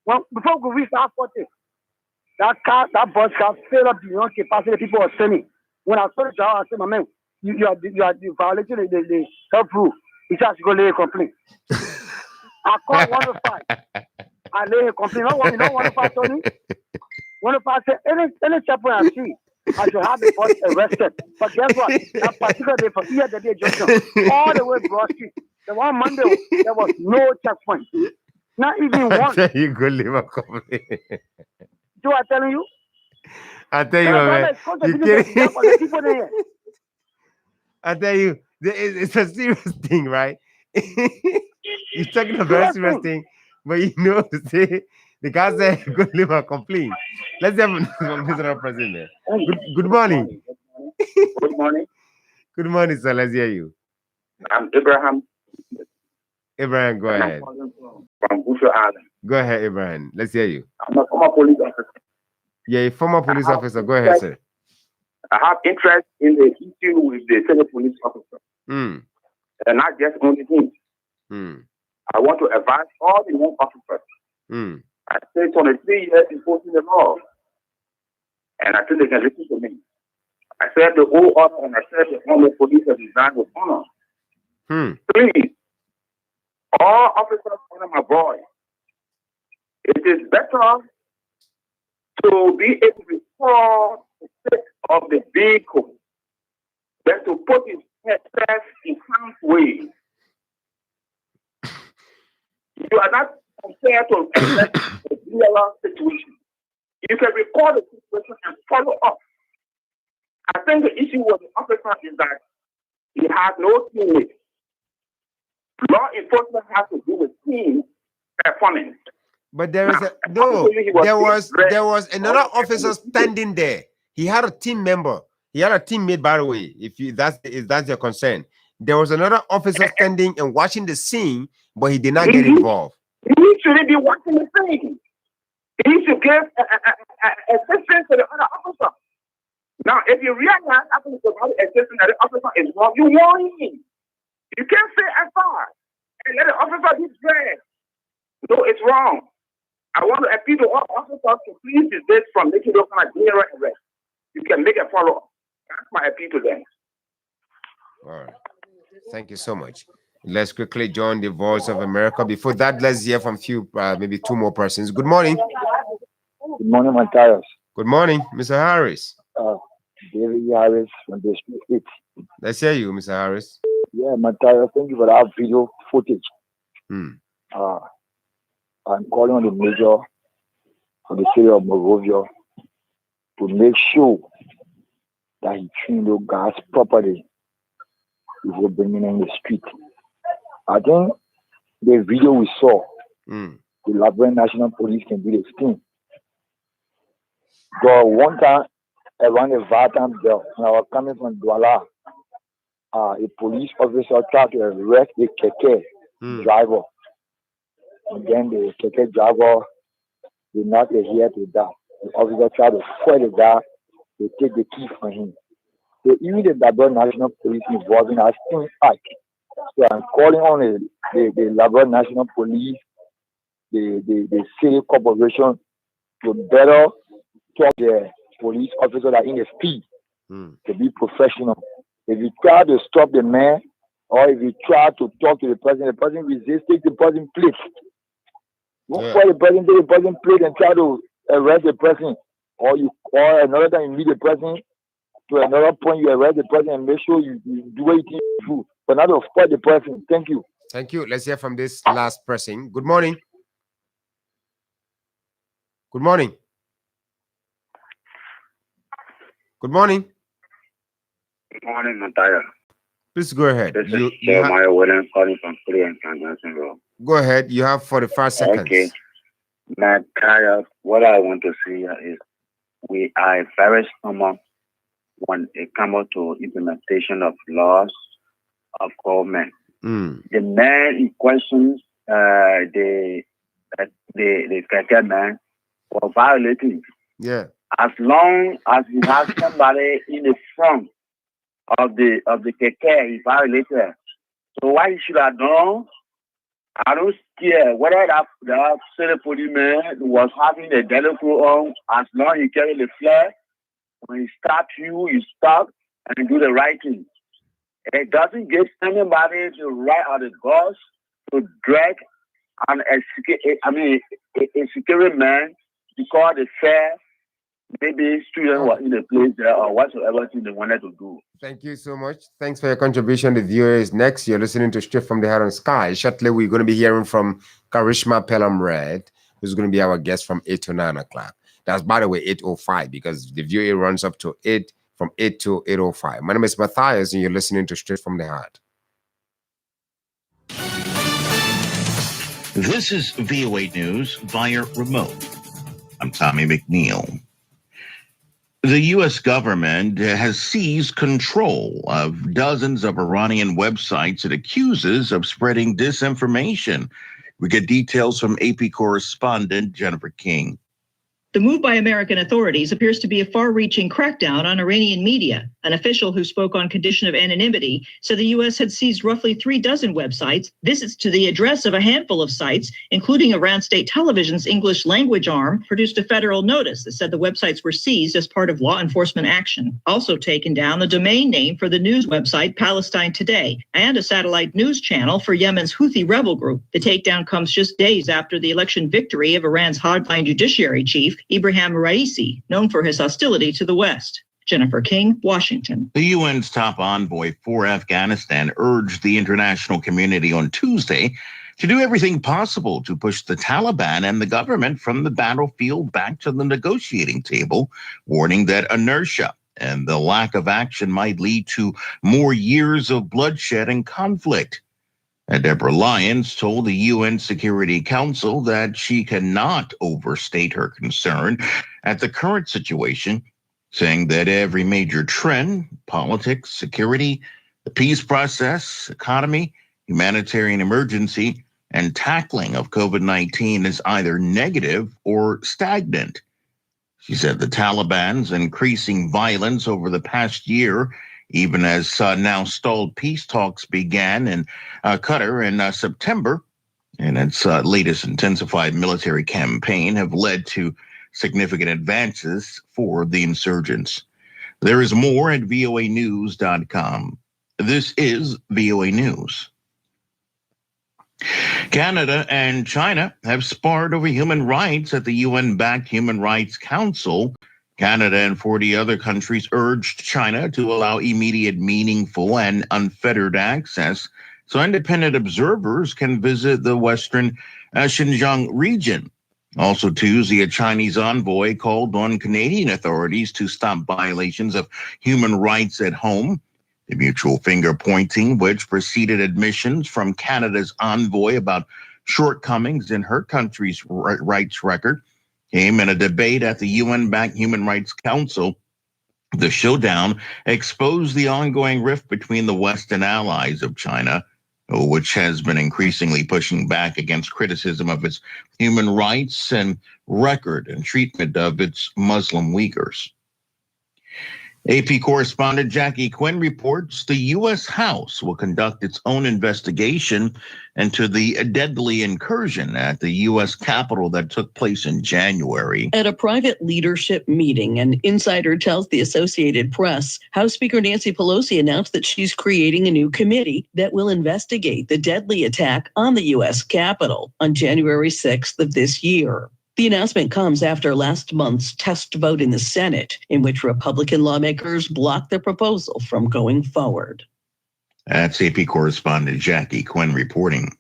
Well, before we reach that 40, that bus car filled up beyond capacity. People were standing. When I saw the driver, I said, "My man, you are violating the health rule." He said, "I should go lay a complaint." I called 105. I lay a complaint. You know 105 told me? 105 said, any chaplain I see, I should have the bus arrested. But guess what? That particular day from here, the day junction, all the way Broad Street, the one Monday, there was no checkpoint. Not even one. You go leave a complaint. Do I telling you? I tell you, man. I tell you, it's a serious thing, right? You're talking a very serious thing, but you know, say the guy said, "Go leave a complaint." Let's have another person there. Good morning. Good morning. Good morning, sir. Let's hear you. I'm Abraham. Abraham, go ahead. From Bushel Island. Go ahead, Abraham. Let's hear you. I'm a former police officer. Yeah, a former police officer. Go ahead, sir. I have interest in the issue with the senior police officer. Mm. And not just only him. Mm. I want to advise all the young officers. Mm. I spent 23 years enforcing the law. And I think they can listen to me. I said the whole honor and I said the honor police are designed with honor. Please, all officers honor my boy. It is better to be able to record the state of the vehicle than to put himself in harm's way. You are not compared to a real situation. You can record the situation and follow up. I think the issue with the officer is that he has no teammates. Law enforcement has to do with team performance. But there is there was another officer standing there. He had a team member. He had a teammate, by the way. If that's your concern, there was another officer standing and watching the scene, but he did not get involved. He shouldn't be watching the scene. He should give assistance to the other officer. Now, if you realize after the assistance that the officer is wrong, you warn him. You can't say far and let the officer be dragged. No, it's wrong. I want to appeal to all officers to please desist from making those kind of general arrest. You can make a follow-up. That's my appeal to them. All right. Thank you so much. Let's quickly join the Voice of America. Before that, let's hear from maybe two more persons. Good morning. Good morning, Matthias. Good morning, Mr. Harris. David Harris from the street. Let's hear you, Mr. Harris. Yeah, Matthias, thank you for that video footage. I'm calling on the major for the city of Monrovia to make sure that he trained those guys properly before bringing in the street. I think the video we saw, the Labrador National Police can do the thing. But one time, around the Vatam belt, when I was coming from Douala, a police officer tried to arrest the keke driver. And then the keke driver did not adhere to that. The officer tried to swear the guy to take the key from him. So even the Labrador National Police involved in a sting act. So I'm calling on the Labrador National Police, the city corporation to better talk the police officer that in the street to be professional. If you try to stop the man, or if you try to talk to the person resists, take the person place. Don't call the person, take the person place and try to arrest the person. Or another time you meet the person to another point, you arrest the person and make sure you do what you need to do. But not to spot the person. Thank you. Thank you. Let's hear from this last person. Good morning. Good morning. Good morning. Good morning, Matthias. Please go ahead. This is Jeremiah Williams calling from Philly and Johnson Road. Go ahead. You have 45 seconds. Okay. Matthias, what I want to say is we are very small when it comes to implementation of laws of government. The man in question, the Keke man, for violating. Yeah. As long as you have somebody in the front of the Keke, he violated. So what he should have done, I don't care whether that city policeman was having a delicate on, as long as he carry the flag, when he stop you stop and do the right thing. It doesn't give anybody the right or the guts to drag a security man because the fair, maybe students were in the place there or whatsoever thing they wanted to do. Thank you so much. Thanks for your contribution. The viewer is next. You're listening to Straight from the Heart on Sky. Shortly, we're going to be hearing from Karishma Pelham Red, who's going to be our guest from 8 to 9 o'clock. That's, by the way, 8:05, because the viewer runs up to 8, from 8 to 8:05. My name is Matthias, and you're listening to Straight from the Heart. This is VOA News via remote. I'm Tommy McNeil. The U.S. government has seized control of dozens of Iranian websites it accuses of spreading disinformation. We get details from AP correspondent Jennifer King. The move by American authorities appears to be a far-reaching crackdown on Iranian media. An official who spoke on condition of anonymity said the U.S. had seized roughly 36 websites, visits to the address of a handful of sites, including Iran State Television's English language arm, produced a federal notice that said the websites were seized as part of law enforcement action. Also taken down the domain name for the news website Palestine Today and a satellite news channel for Yemen's Houthi rebel group. The takedown comes just days after the election victory of Iran's hardline judiciary chief, Ibrahim Raisi, known for his hostility to the West. Jennifer King, Washington. The UN's top envoy for Afghanistan urged the international community on Tuesday to do everything possible to push the Taliban and the government from the battlefield back to the negotiating table, warning that inertia and the lack of action might lead to more years of bloodshed and conflict. Deborah Lyons told the UN Security Council that she cannot overstate her concern at the current situation, saying that every major trend, politics, security, the peace process, economy, humanitarian emergency, and tackling of COVID-19 is either negative or stagnant. She said the Taliban's increasing violence over the past year, even as now stalled peace talks began in Qatar in September, and its latest intensified military campaign have led to significant advances for the insurgents. There is more at voanews.com. This is VOA News. Canada and China have sparred over human rights at the UN-backed Human Rights Council. Canada and 40 other countries urged China to allow immediate, meaningful, and unfettered access so independent observers can visit the Western Xinjiang region. Also Tuesday, a Chinese envoy called on Canadian authorities to stop violations of human rights at home. The mutual finger-pointing, which preceded admissions from Canada's envoy about shortcomings in her country's rights record, came in a debate at the UN-backed Human Rights Council. The showdown exposed the ongoing rift between the West and allies of China, which has been increasingly pushing back against criticism of its human rights and record and treatment of its Muslim Uyghurs. AP correspondent Jackie Quinn reports the U.S. House will conduct its own investigation into the deadly incursion at the U.S. Capitol that took place in January. At a private leadership meeting, an insider tells the Associated Press, House Speaker Nancy Pelosi announced that she's creating a new committee that will investigate the deadly attack on the U.S. Capitol on January 6th of this year. The announcement comes after last month's test vote in the Senate, in which Republican lawmakers blocked the proposal from going forward. That's AP correspondent Jackie Quinn reporting.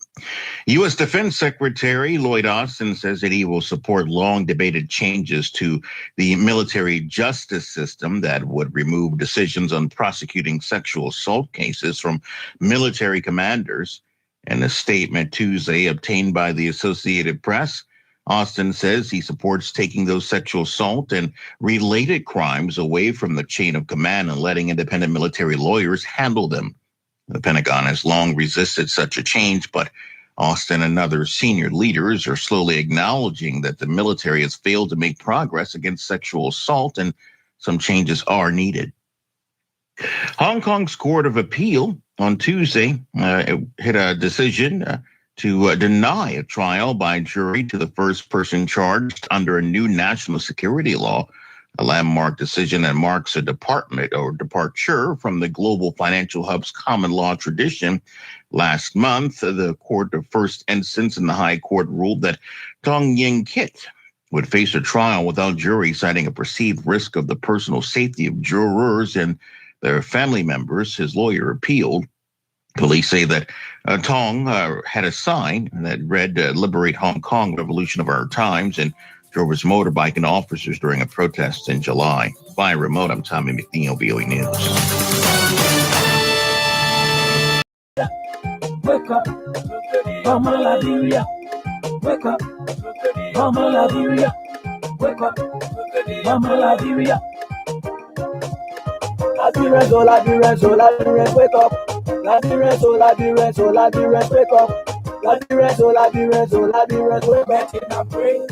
U.S. Defense Secretary Lloyd Austin says that he will support long-debated changes to the military justice system that would remove decisions on prosecuting sexual assault cases from military commanders. In a statement Tuesday obtained by the Associated Press, Austin says he supports taking those sexual assault and related crimes away from the chain of command and letting independent military lawyers handle them. The Pentagon has long resisted such a change, but Austin and other senior leaders are slowly acknowledging that the military has failed to make progress against sexual assault, and some changes are needed. Hong Kong's Court of Appeal on Tuesday hit a decision to deny a trial by jury to the first person charged under a new national security law, a landmark decision that marks a departure from the global financial hub's common law tradition. Last month, the Court of First Instance in the High Court ruled that Tong Yin Kit would face a trial without jury, citing a perceived risk of the personal safety of jurors and their family members. His lawyer appealed. Police say that Tong had a sign that read, "Liberate Hong Kong, Revolution of Our Times," and drove his motorbike into officers during a protest in July. By remote, I'm Tommy McNeil, VOA News. Wake up, Mama Liberia. Wake up, Mama Liberia. Wake up, Mama Liberia. Labirens, oh Labirens, oh Labirens, wake up. Labirens, oh Labirens, oh Labirens, wake up. Labirens, oh Labirens, oh Labirens, wake up. In a pray.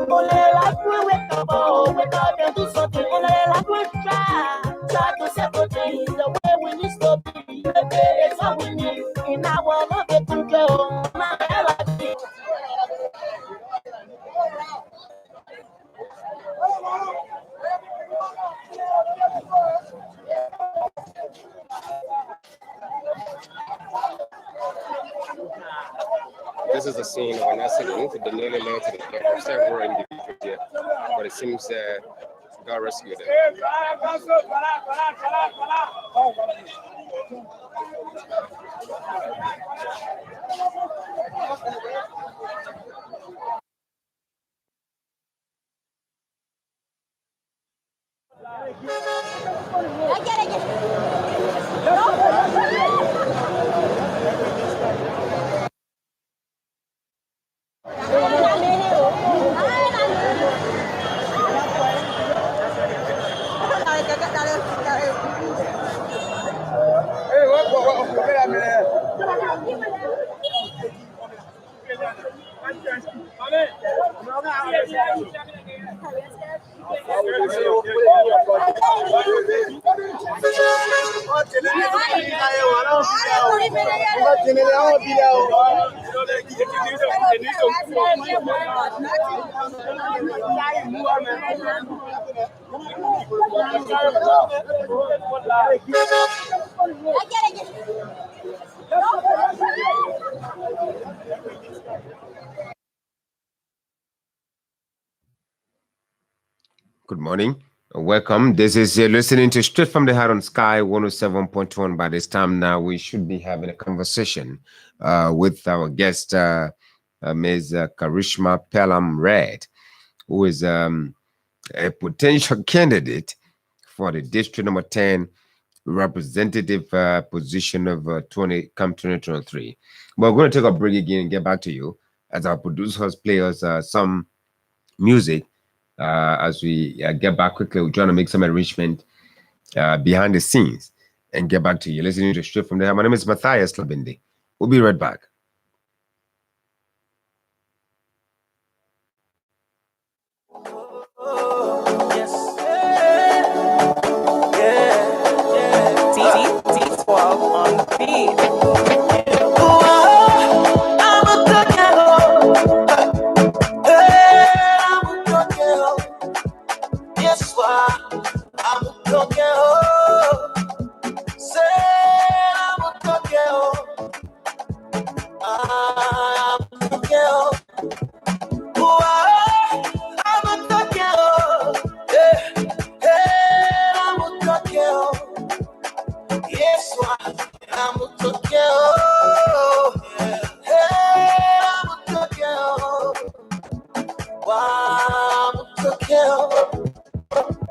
Only like we wake up, oh, wake up and do something. Only like we try to settle things the way we need to be. It's all we need in our love to control. This is a scene of an accident that nearly led to the death of several individuals here, but it seems God rescued them. Good morning. Welcome. This is listening to Straight from the Heart on Sky 107.1. By this time now, we should be having a conversation with our guest, Ms. Karishma Pelham Red, who is a potential candidate for the District Number 10 representative position of 2023. But we're going to take a break again and get back to you as our producers play us some music. As we get back quickly, we're trying to make some arrangement behind the scenes and get back to you. Listening to Straight from the Heart. My name is Matthias Labinde. We'll be right back. T12 on the beat.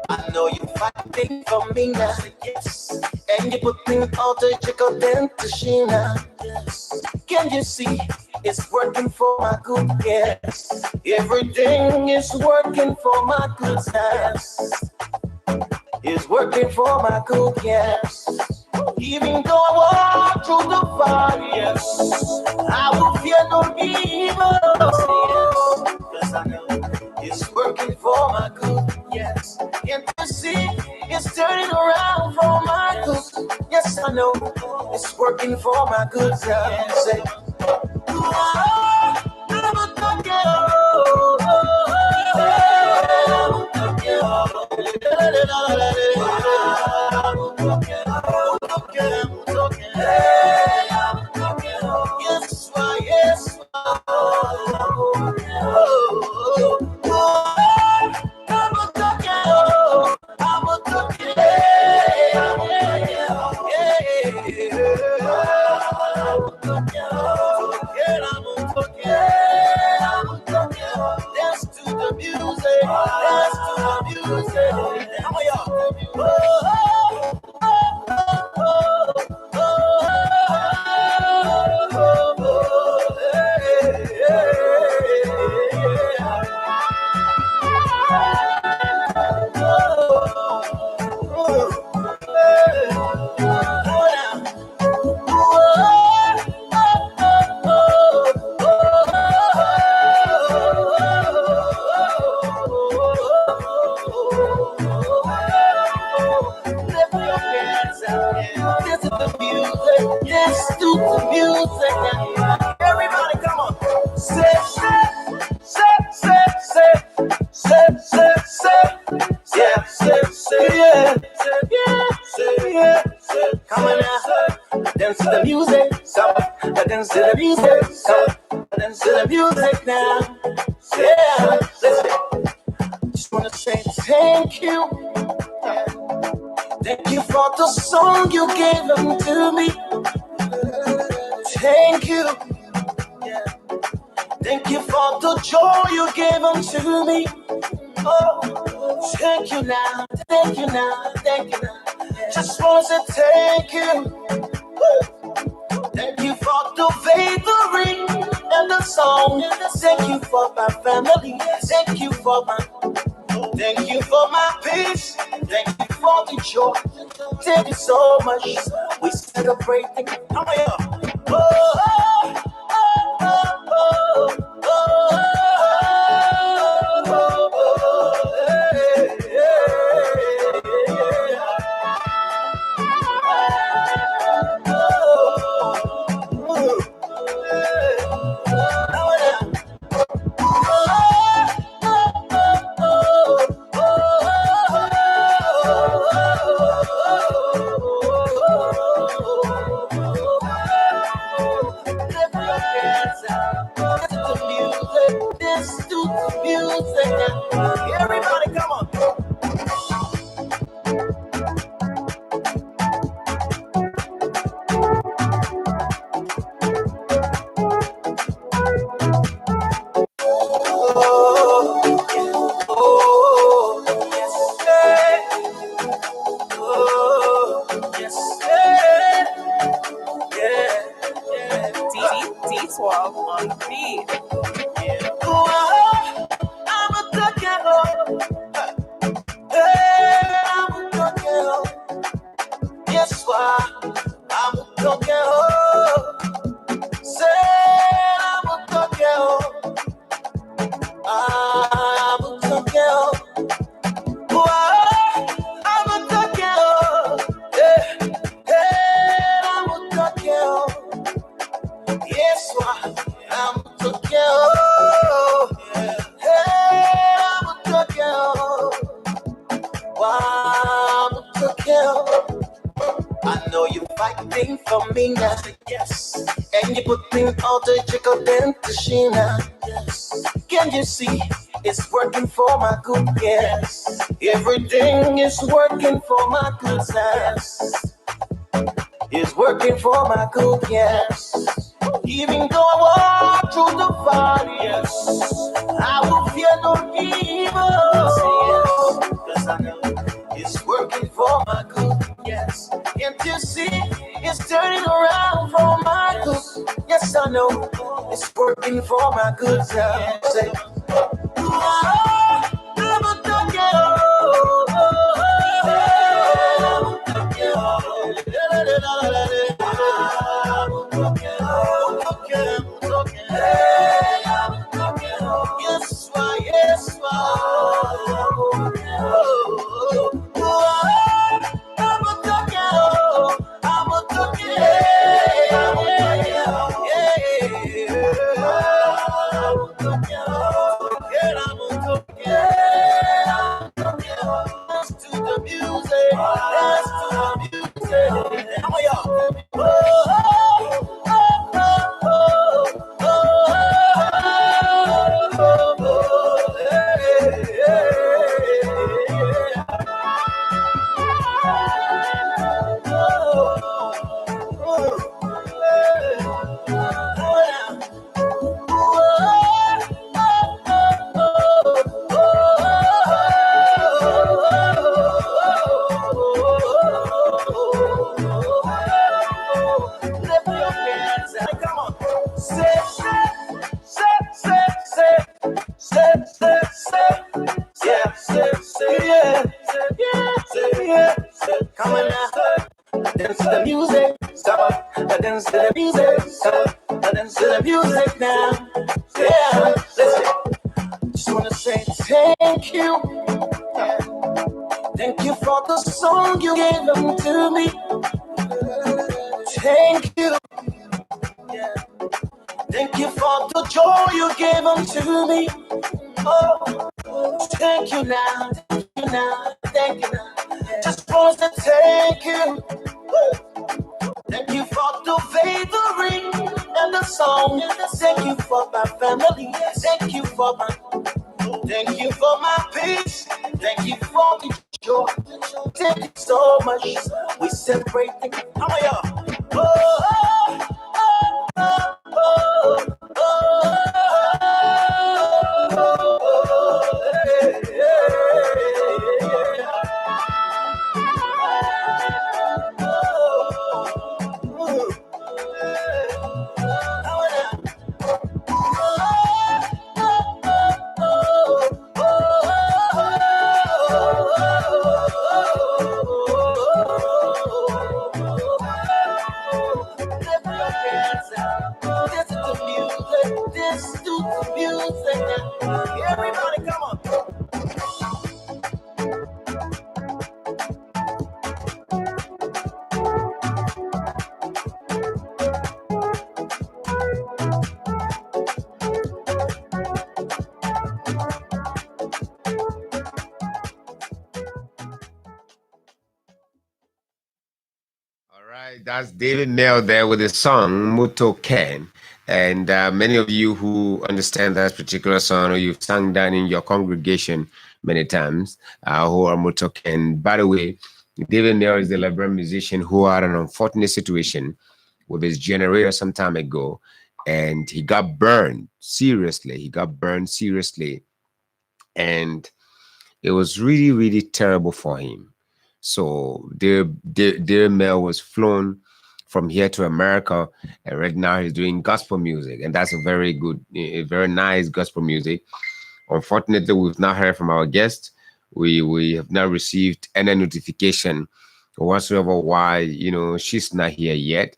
I know you fighting for me now, yes. And you put me all the chicken to Sheena, yes. Can you see it's working for my good, yes. Everything is working for my good, yes. is working for my good, yes. Even though I walk through the fire, yes, I will fear no evil, because I know it's working for my good, yes. And to see it's turning around for my good, yes, I know it's working for my good, yes. Everything is working for my good, yes. It's working for my good, yes. Even though I walk through the fire, yes, I will fear no evil, because I know it's working for my good, yes. And you see, it's turning around for my good, yes, I know it's working for my good, yes. Say, Lift your hands and come on. Say, yeah. Come on now. Dance to the music, come on. Dance to the music, come on. Dance to the music now. Yeah, listen. Just wanna say thank you. Thank you for the song you gave them to me. Thank you. Yeah. Thank you for the joy you gave them to me. Oh, thank you now. Thank you now. Thank you now. Just want to thank you. Thank you for the victory and the song. Thank you for my family. Thank you for my peace. Thank you for the joy. Thank you so much. We celebrate. How are y'all? Everybody, come on. All right, that's David Nail there with his song Muto Ken. And many of you who understand that particular song, or you've sung that in your congregation many times, who are Muto Ken. By the way, David Nail is the Liberian musician who had an unfortunate situation with his generator some time ago, and he got burned seriously. And it was really, really terrible for him. So David Nail was flown from here to America, and right now he's doing gospel music, and that's a very good, very nice gospel music. Unfortunately, we've not heard from our guest. We have not received any notification whatsoever why she's not here yet.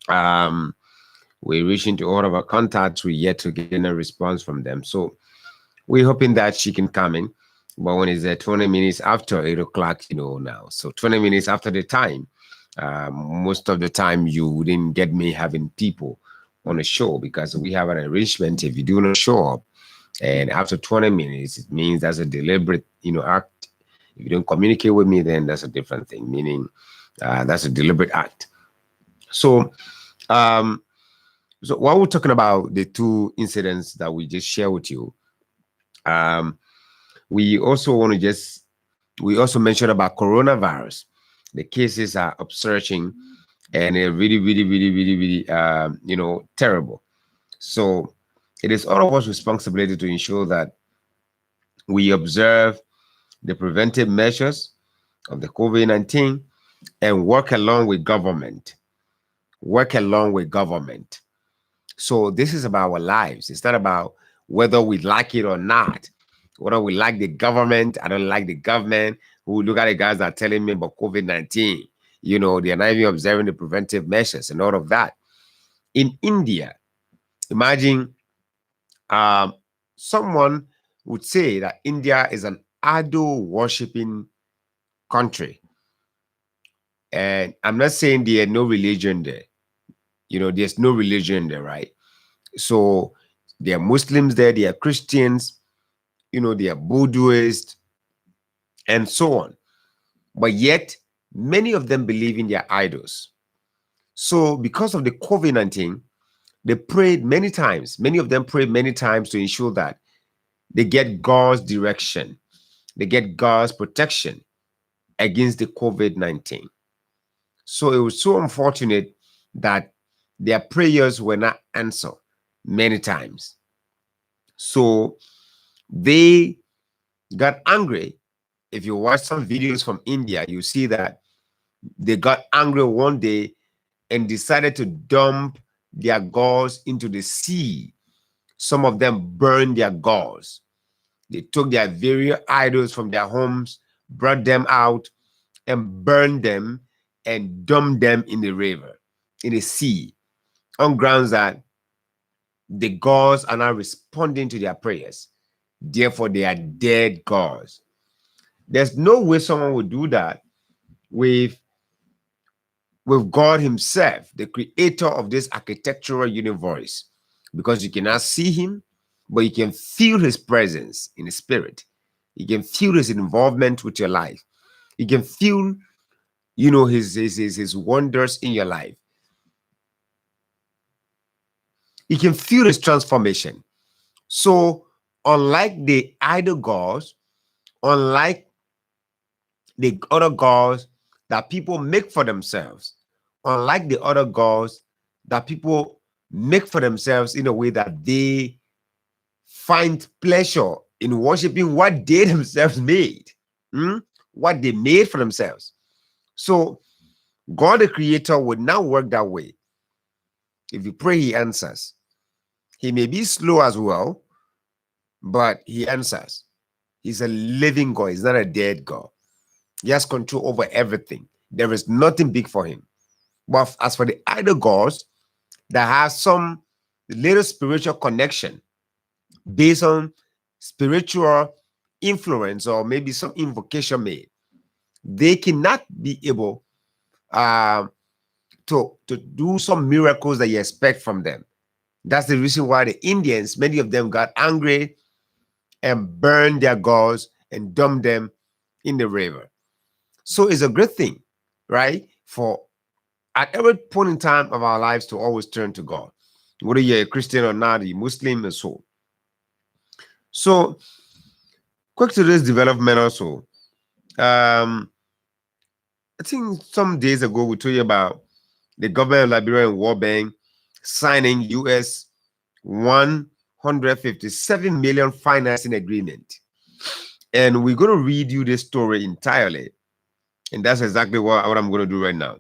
We're reaching to all of our contacts. We're yet to get a response from them. So we're hoping that she can come in. But when it's 20 minutes after 8 o'clock, now. So 20 minutes after the time, most of the time you wouldn't get me having people on a show, because we have an arrangement. If you do not show up and after 20 minutes, it means that's a deliberate, act. If you don't communicate with me, then that's a different thing, meaning that's a deliberate act. So, so while we're talking about the two incidents that we just shared with you, we also mentioned about coronavirus. The cases are upsurging, and they're really, terrible. So it is all of us responsibility to ensure that we observe the preventive measures of the COVID-19 and work along with government. So this is about our lives. It's not about whether we like it or not, whether we like the government. I don't like the government. Who look at the guys that are telling me about COVID-19. They are not even observing the preventive measures and all of that. In India, imagine someone would say that India is an idol worshipping country. And I'm not saying there's no religion there. There's no religion there, right? So there are Muslims there, there are Christians, there are Buddhists, and so on. But yet, many of them believe in their idols. So because of the COVID-19, they prayed many times. Many of them prayed many times to ensure that they get God's direction. They get God's protection against the COVID-19. So it was so unfortunate that their prayers were not answered many times. So they got angry. If you watch some videos from India, you see that they got angry one day and decided to dump their gods into the sea. Some of them burned their gods. They took their various idols from their homes, brought them out, and burned them and dumped them in the river, in the sea, on grounds that the gods are not responding to their prayers. Therefore, they are dead gods. There's no way someone would do that with God himself, the creator of this architectural universe, because you cannot see him, but you can feel his presence in the spirit. You can feel his involvement with your life. You can feel, you know, his wonders in your life. You can feel his transformation. So, unlike the idol gods, unlike the other gods that people make for themselves, unlike the other gods that people make for themselves in a way that they find pleasure in worshiping what they themselves made, what they made for themselves. So God, the creator, would not work that way. If you pray, he answers. He may be slow as well, but he answers. He's a living God. He's not a dead God. He has control over everything. There is nothing big for him. But as for the idol gods that have some little spiritual connection based on spiritual influence or maybe some invocation made, they cannot be able to do some miracles that you expect from them. That's the reason why the Indians, many of them, got angry and burned their gods and dumped them in the river. So it's a good thing, right? For at every point in time of our lives to always turn to God, whether you're a Christian or not, a Muslim or so. So, quick to this development also. I think some days ago we told you about the government of Liberia and World Bank signing US $157 million financing agreement. And we're going to read you this story entirely. And that's exactly what I'm going to do right now.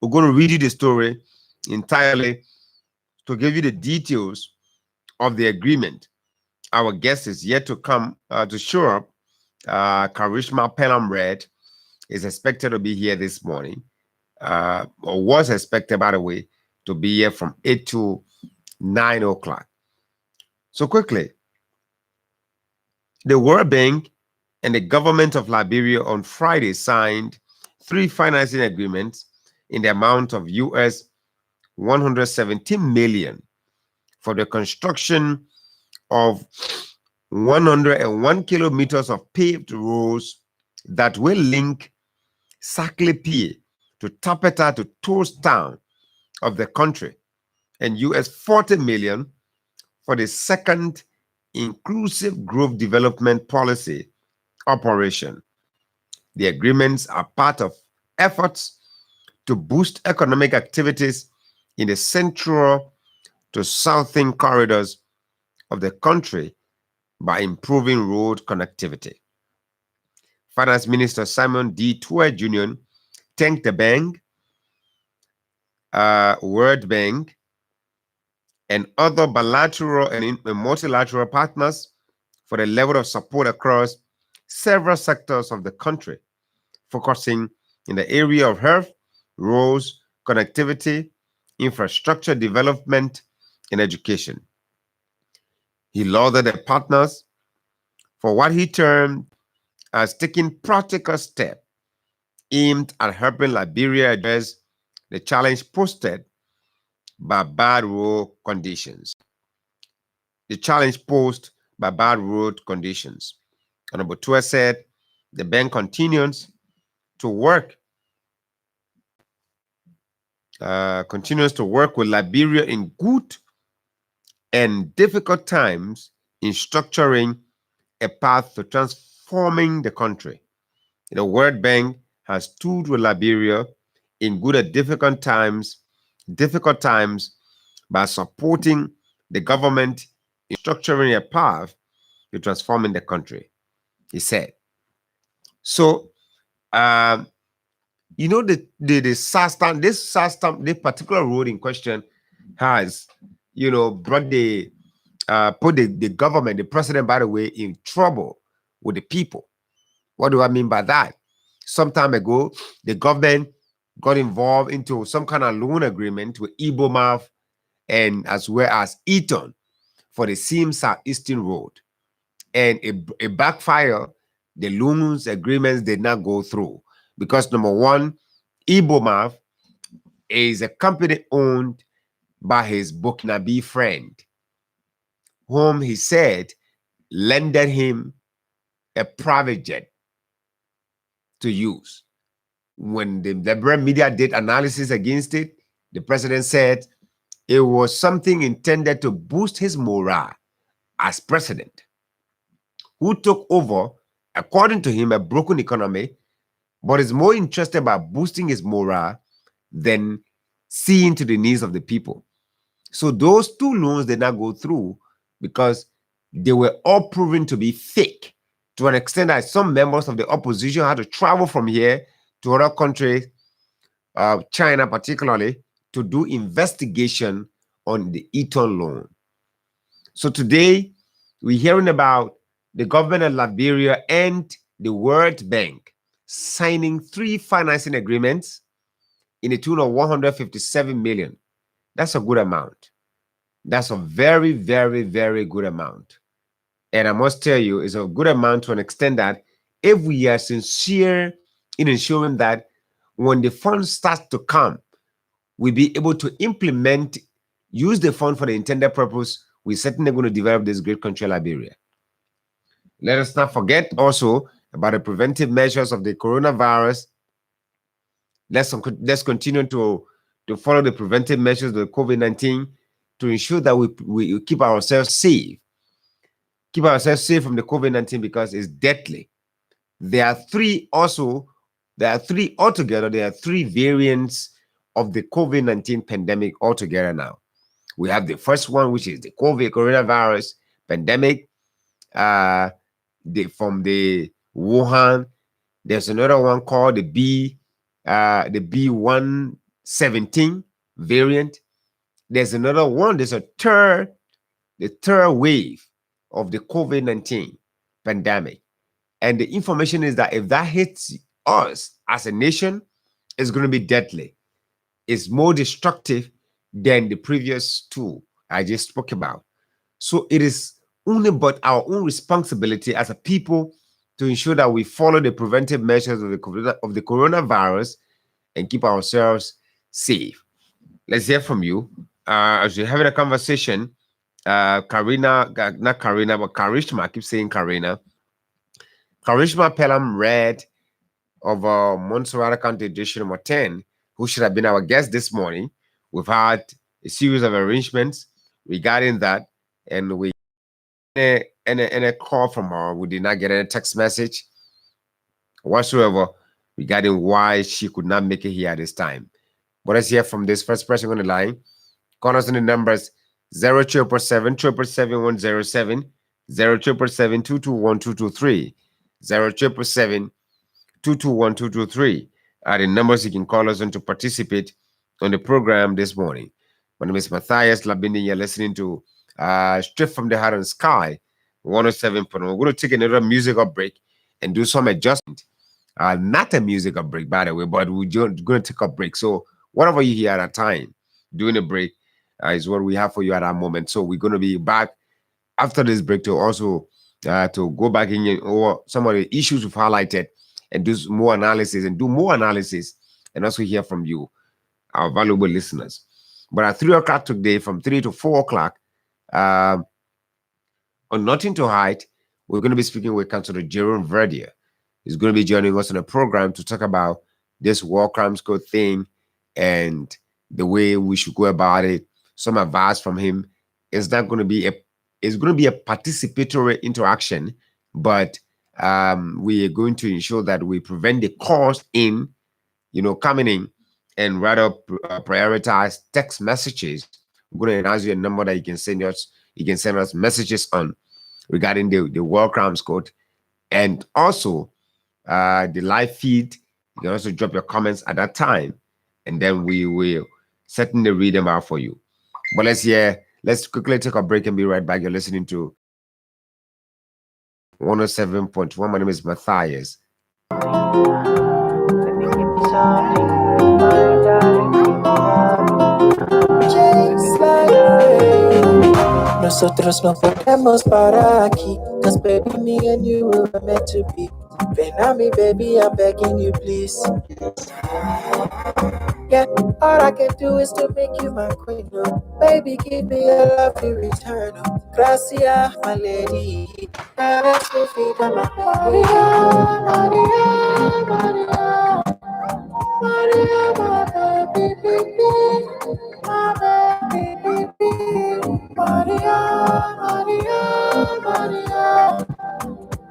We're going to read you the story entirely to give you the details of the agreement. Our guest is yet to come to show up. Karishma Pelham-Red is expected to be here this morning, or was expected, by the way, to be here from 8 to 9 o'clock. So quickly, the World Bank and the government of Liberia on Friday signed 3 financing agreements in the amount of US $117 million for the construction of 101 kilometers of paved roads that will link Saklepi to Tapeta to Toast Town of the country, and US $40 million for the second Inclusive Growth Development Policy operation. The agreements are part of efforts to boost economic activities in the central to southern corridors of the country by improving road connectivity. Finance Minister Simon D. Tuer Jr. thanked the bank, World Bank, and other bilateral and multilateral partners for the level of support across several sectors of the country, focusing in the area of health, roads, connectivity, infrastructure development, and education. He lauded the partners for what he termed as taking practical steps aimed at helping Liberia address the challenge posed by bad road conditions. The challenge posed by bad road conditions. Honorable Tuer said the bank continues to work with Liberia in good and difficult times in structuring a path to transforming the country. The World Bank has stood with Liberia in good and difficult times by supporting the government in structuring a path to transforming the country, he said. So You know, the SARS stamp, this particular road in question has, you know, brought the put the government, the president, by the way, in trouble with the people. What do I mean by that? Some time ago, the government got involved into some kind of loan agreement with Ibomaf and as well as Eaton for the Sim Southeastern Road. And it backfired. The loans agreements did not go through because, number one, Ibomaf is a company owned by his Burkinabe friend, whom he said lended him a private jet to use. When the Liberian media did analysis against it, the president said it was something intended to boost his morale as president, who took over, according to him, a broken economy, but is more interested by boosting his morale than seeing to the needs of the people. So those two loans did not go through because they were all proven to be fake, to an extent that some members of the opposition had to travel from here to other countries, China particularly, to do investigation on the Eaton loan. So today, we're hearing about the government of Liberia and the World Bank signing 3 financing agreements in a tune of 157 million. That's a good amount. That's a very, very, very good amount. And I must tell you, it's a good amount to an extent that if we are sincere in ensuring that when the fund starts to come, we'll be able to implement, use the fund for the intended purpose, we're certainly going to develop this great country, Liberia. Let us not forget also about the preventive measures of the coronavirus. Let's continue to follow the preventive measures of the COVID-19 to ensure that we keep ourselves safe. Keep ourselves safe from the COVID-19 because it's deadly. There are three altogether. There are 3 variants of the COVID-19 pandemic altogether now. We have the first one, which is the coronavirus pandemic from the Wuhan. There's another one called the B117 variant. There's another one. There's the third wave of the COVID-19 pandemic. And the information is that if that hits us as a nation, it's going to be deadly. It's more destructive than the previous 2 I just spoke about. So it is only but our own responsibility as a people to ensure that we follow the preventive measures of the coronavirus and keep ourselves safe. Let's hear from you. As you're having a conversation, Karishma, I keep saying Karishma Pelham Red of Montserrat County Edition number 10, who should have been our guest this morning. We've had a series of arrangements regarding that, and we and a call from her. We did not get any text message whatsoever regarding why she could not make it here at this time. But let's hear from this first person on the line. Call us on the numbers 0777 777 107, 221 223, 0777 221 223 are the numbers you can call us on to participate on the program this morning. My name is Matthias Labindi. You're listening to Straight from the Heart and Sky 107.1. We're going to take another musical break and do some adjustment. Not a musical break, by the way, but we're going to take a break. So whatever you hear at a time during a break is what we have for you at that moment. So we're going to be back after this break to also to go back in over some of the issues we've highlighted and do more analysis and also hear from you, our valuable listeners. But at 3 o'clock today, from 3 to 4 o'clock, on Nothing to Hide, we're going to be speaking with Councillor Jerome Verdier. He's going to be joining us on a program to talk about this war crimes code thing and the way we should go about it. Some advice from him. It's not going to be a participatory interaction, but we are going to ensure that we prevent the calls in, coming in, and rather prioritize text messages. I'm going to announce you a number that you can send us. You can send us messages on regarding the war crimes code, and also the live feed You can also drop your comments at that time, and then we will certainly read them out for you. But let's quickly take a break and be right back. You're listening to 107.1. My name is Matthias. Nosotros no podemos parar aquí, cause baby, me and you were meant to be. Benami, baby, I'm begging you, please. Yeah, all I can do is to make you my queen, no. Baby, give me a lovely return, no. Gracias, my lady. Eres mi vida, my Maria, Maria, Maria. Maria, my baby, baby. My baby, baby. Maria, Maria, Maria.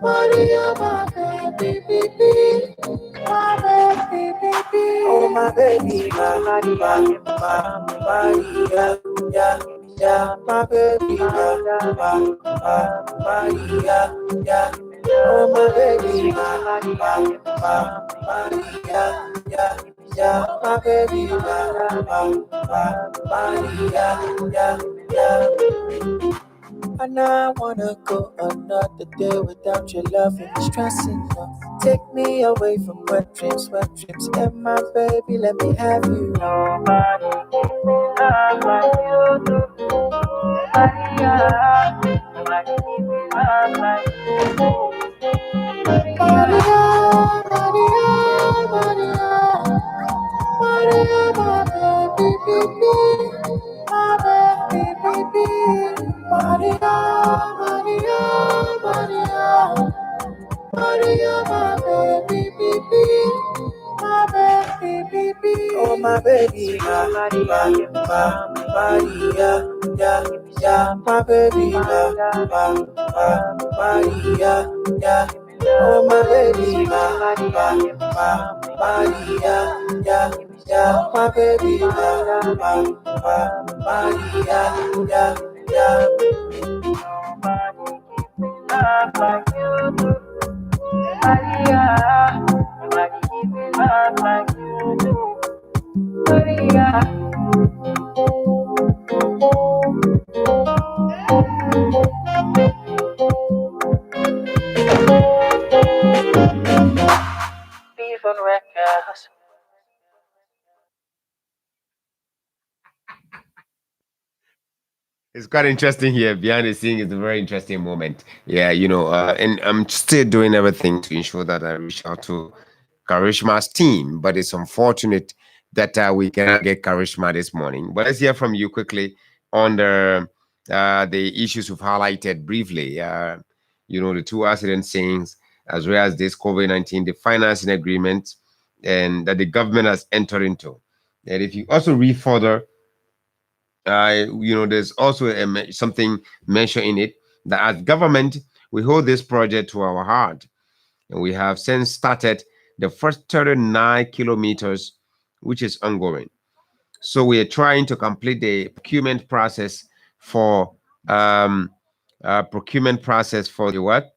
Maria, my baby, baby. My baby, baby. Oh, my baby, Maria, yeah, yeah, my baby, Maria, yeah. Oh, my baby, Maria, yeah, yeah, my baby, Maria, yeah. And I wanna go another day without your love and stressing. No. Take me away from wet dreams, and my baby, let me have you. Nobody give me love like you do. Maria, nobody give me love like you do. Maria, Maria, Maria, Maria, my baby, baby. My baby, baby, Maria, Maria, Maria, Maria, my baby, baby, my baby, baby. Oh, my baby, Maria, yeah, yeah, my baby, Maria, yeah. Oh, my baby, Maria, yeah. Yeah, my baby, Maria, yeah. Nobody give me love like you do, Maria. Nobody give me love like you do, Maria. Beef on records. It's quite interesting here. Behind the scenes, it's a very interesting moment. Yeah, and I'm still doing everything to ensure that I reach out to Karishma's team, but it's unfortunate that we cannot get Karishma this morning. But let's hear from you quickly on the issues we've highlighted briefly. The two accident scenes, as well as this COVID-19, the financing agreement, and that the government has entered into. And if you also read further, there's also something mentioned in it that as government, we hold this project to our heart. And we have since started the first 39 kilometers, which is ongoing. So we are trying to complete the procurement process for the what?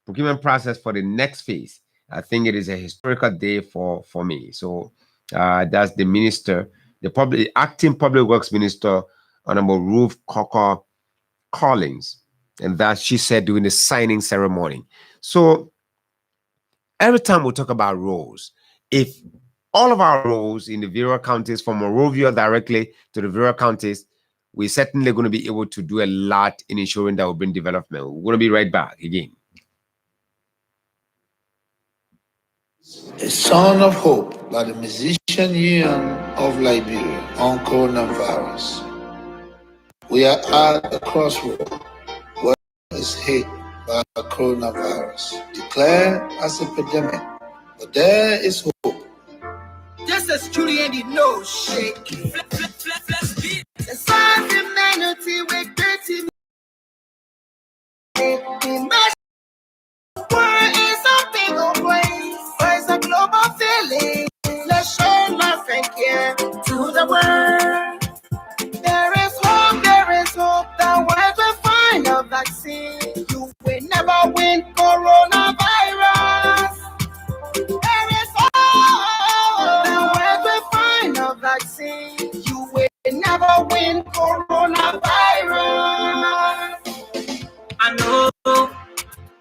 Procurement process for the next phase. I think it is a historical day for me. So that's the minister, the acting public works minister, Honorable Ruth Cocker Collins, and that she said during the signing ceremony. So every time we talk about roads, if all of our roads in the various counties, from Monrovia directly to the various counties, we're certainly going to be able to do a lot in ensuring that we'll bring development. We're going to be right back again. A Son of Hope by the Musician Union of Liberia on coronavirus. We are at a crossroad where is hit by coronavirus, declared as a epidemic, but there is hope. Just as Julian did no shake. The signs of humanity with dirty. We're in some big old place. Where's a global feeling? Let's show love and care to the world. There is hope that world will find a vaccine. You will never win coronavirus. There is you will never win coronavirus. I know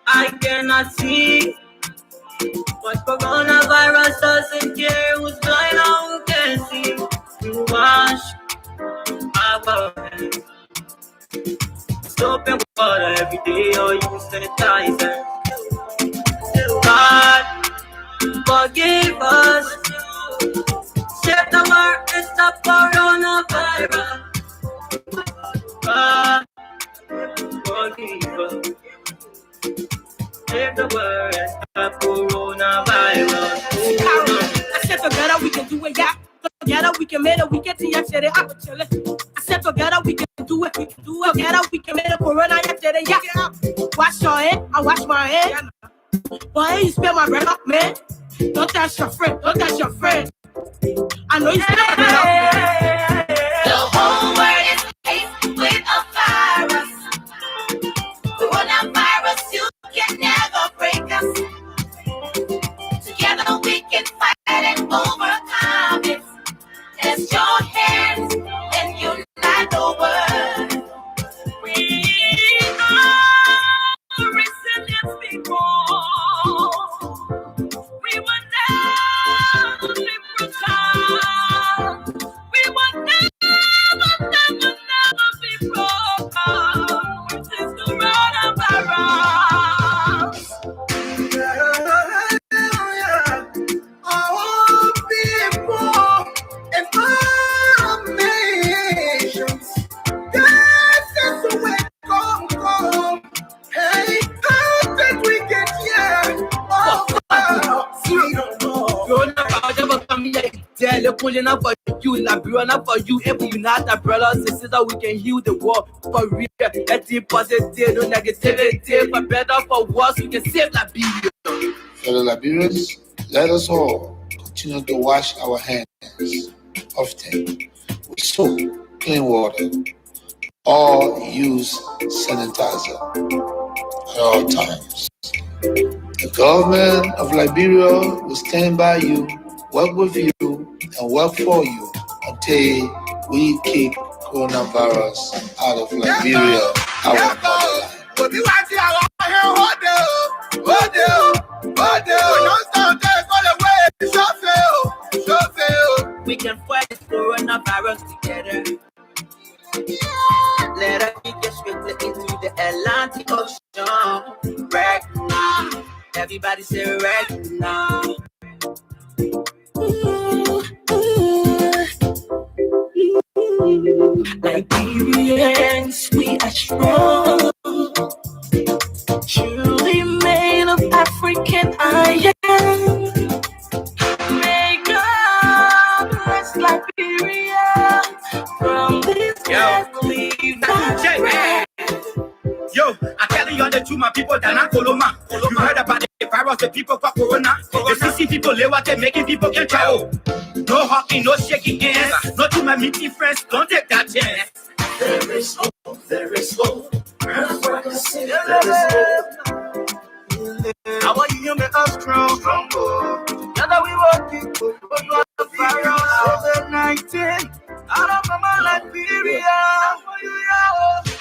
I cannot see, but coronavirus doesn't care who's blind or who can see. We wash our hands, soap and water every day, or use sanitizer. God, forgive us. Save the world and stop coronavirus. God, forgive us. Save the world and stop coronavirus. I said together we can do it, yeah. Together we can make it, we can see yesterday. I said together we can do it, we can do it. Together we can make it, corona yesterday, yeah. Wash your hand, I wash my hand. Why you spell my bread up, man? Don't touch your friend, don't touch your friend. I know you spell my bread up, man. The whole world is faced with a virus. Coronavirus, you can never break us. Together we can fight and overcome it. Let's join hands and unite the world. We are resilient people. We will never be brutal. We will never be broken. This is coronavirus. All people and all nations. This is the way come. Hey, how did we get here? Coronavirus never come here. They're pulling up for you, Liberia, not for you. If we unite our brothers and sisters, we can heal the world for real. Let's be positive, no negativity. For better, for worse, we can save Liberia. Fellow Liberians, let us all continue to wash our hands often with soap, clean water, or use sanitizer at all times. The government of Liberia will stand by you, work with you, and work for you until we kick coronavirus out of Liberia, our motherland. We can fight this coronavirus together. Let us get straight into the Atlantic Ocean right now. Everybody say right now. Liberians, we are strong. Truly made of African iron. May God bless Liberia from this deadly virus. Yo, I tell you the truth, my people, they're not Coloma. You heard about the virus, the people for Corona. The CC people, they want to making people get travel. No hawking, no shaking hands. No to my meaty friends, don't take that chance. There is hope, there is hope. There is hope. How are you make us strong? Together we work it, but not the virus COVID-19. Out of my Liberia.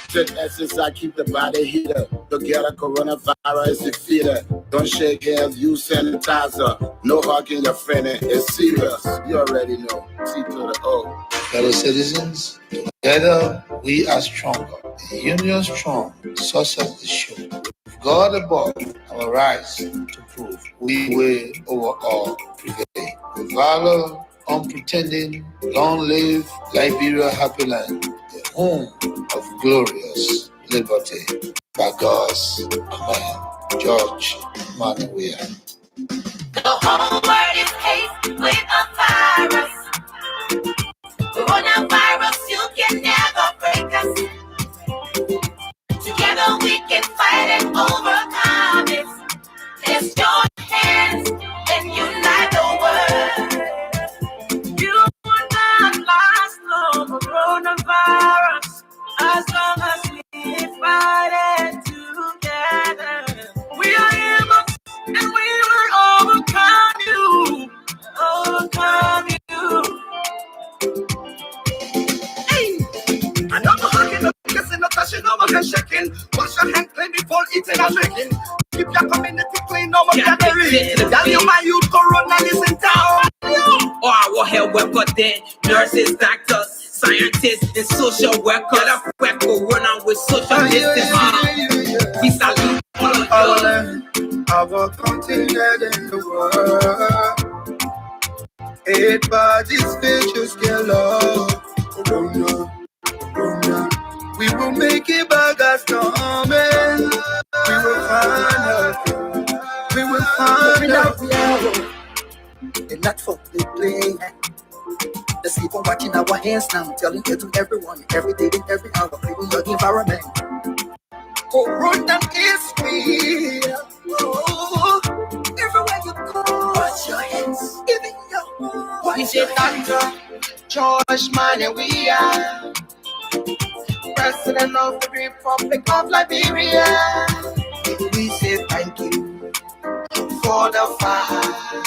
Take exercise, keep the body heated. Together, coronavirus defeated. Don't shake hands, use sanitizer. No hugging your friend, it's serious. You already know. C to the O. Fellow citizens, together we are stronger. The union strong, success is sure. With God above, our rise to prove we will overall prevail. With valor, unpretending, long live Liberia happy land, the home of glorious liberty. By God's command, George Manuel. The whole world is faced with a virus. Coronavirus, you can never break us. Together we can fight and overcome it. Let's join hands and unite the world. You will not last long, coronavirus, as long as we fight it together. We are able and we will overcome you. Overcome you. I know no hacking, no kissing, no touching, no more shaking. Wash your hands clean before eating and drinking. Keep your community clean, no more gathering. Value my youth, corona is in town. Oh, our health worker dead, nurses, doctors, scientists, and social workers. We're corona with social distancing. We salute all of you. Our continent in the world. 8 bodies, vicious yellow. Corona, corona. We will make it back as normal. We will find out. We will find out. They're not for the play. Let's keep on watching our hands now. Telling it to everyone, every day and every hour. Cleaning your environment. Corona is real. Oh, everywhere you go, wash your hands. Even your we say Dr. George Money, we are President of the Republic of Liberia. We say thank you for the fight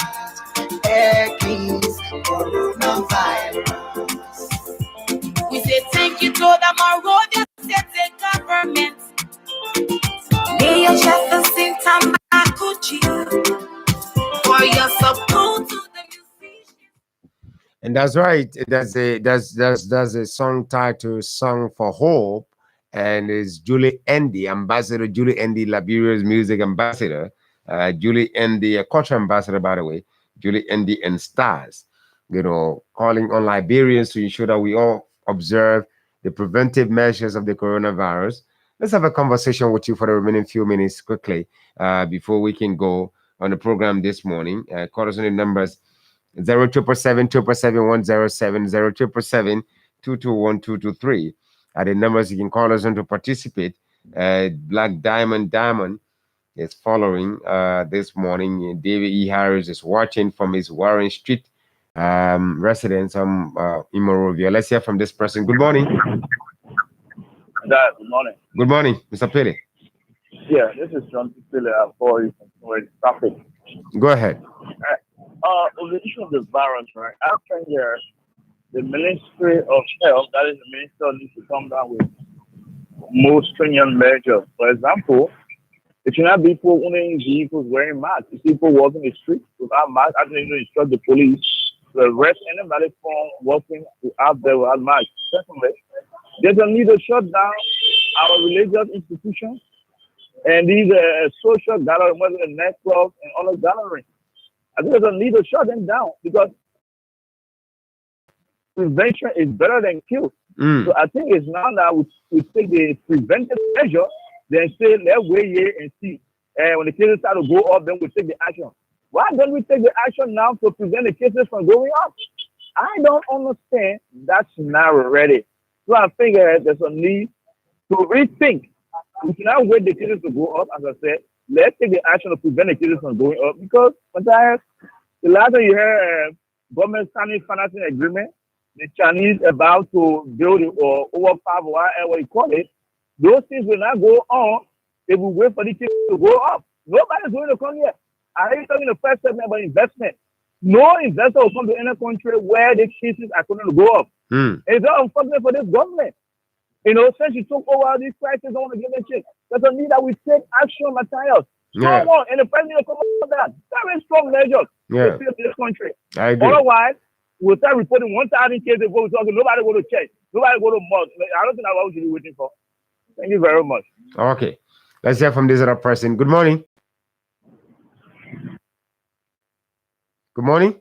against coronavirus. We say thank you to the Monrovia State government. Mayor Jefferson Tamakuchi for your support to the And that's right. That's a song titled "Song for Hope," and it's Julie Endy, Ambassador Julie Endy, Liberia's music ambassador. Julie Endy, a culture ambassador, by the way. Julie Endy and Stars, you know, calling on Liberians to ensure that we all observe the preventive measures of the coronavirus. Let's have a conversation with you for the remaining few minutes quickly before we can go on the program this morning. Call us on the numbers 0277-247-107, 0277-221-223 are the numbers you can call us on to participate. Black Diamond is following this morning. David E. Harris is watching from his Warren Street residence in Monrovia. Let's hear from this person. Good morning. Good morning. Good morning, Mr. Pele. Yeah, this is John Pele for traffic. Go ahead. On the issue of the virus, right? After here, the Ministry of Health, that is the minister, needs to come down with more stringent measures. For example, it should not be people owning vehicles wearing masks. If people walking the street without masks, I think you instruct the police to arrest anybody from walking out there without masks. Secondly, there's a need to shut down our religious institutions and these social gatherings, whether the nightclubs and other gatherings. I think there's a need to shut them down because prevention is better than cure. So I think it's now that we take the preventive measure, then say, let's wait here and see. And when the cases start to go up, then we take the action. Why don't we take the action now to prevent the cases from going up? I don't understand that scenario already. So I think there's a need to rethink. We cannot wait the cases to go up, as I said. Let's take the action to prevent the cases from going up because sometimes the last time you hear government signing financing agreement, the Chinese about to build or overpower whatever you call it, those things will not go on if we wait for the cases to go up. Nobody's going to come here. I ain't talking the first segment about investment. No investor will come to any country where the cases are going to go up. It's not unfortunate for this government. You know, since you took over these crises, I want to give a check. There's a need that we take action materials. Yeah. Come on, and the president will come up with that. Very strong measures to save this country. I agree. Otherwise, we'll start reporting 1,000 cases before we talk. Nobody go to check. Nobody go to mosque. I don't think that's what we should be waiting for. Thank you very much. Okay. Let's hear from this other person. Good morning. Good morning.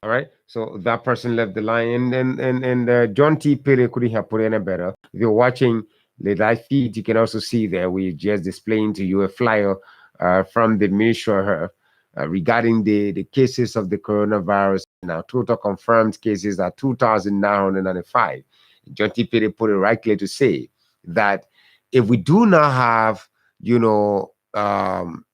All right. So that person left the line, and John T. Pele couldn't have put any better. If you're watching the live feed, you can also see there we just displaying to you a flyer from the Ministry of Health regarding the cases of the coronavirus. Now, total confirmed cases are 2,995. John T. Pele put it right clear to say that if we do not have,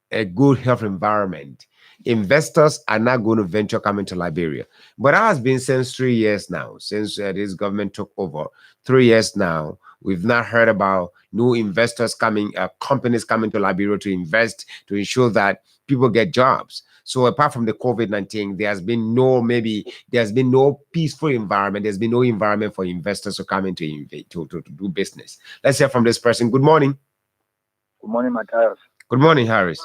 a good health environment, investors are not going to venture coming to Liberia. But that has been since 3 years now, since this government took over. 3 years now, we've not heard about new investors coming, companies coming to Liberia to invest, to ensure that people get jobs. So apart from the COVID-19, there's been no peaceful environment. There's been no environment for investors to come in to do business. Let's hear from this person. Good morning. Good morning, Matthias. Good morning, Harris.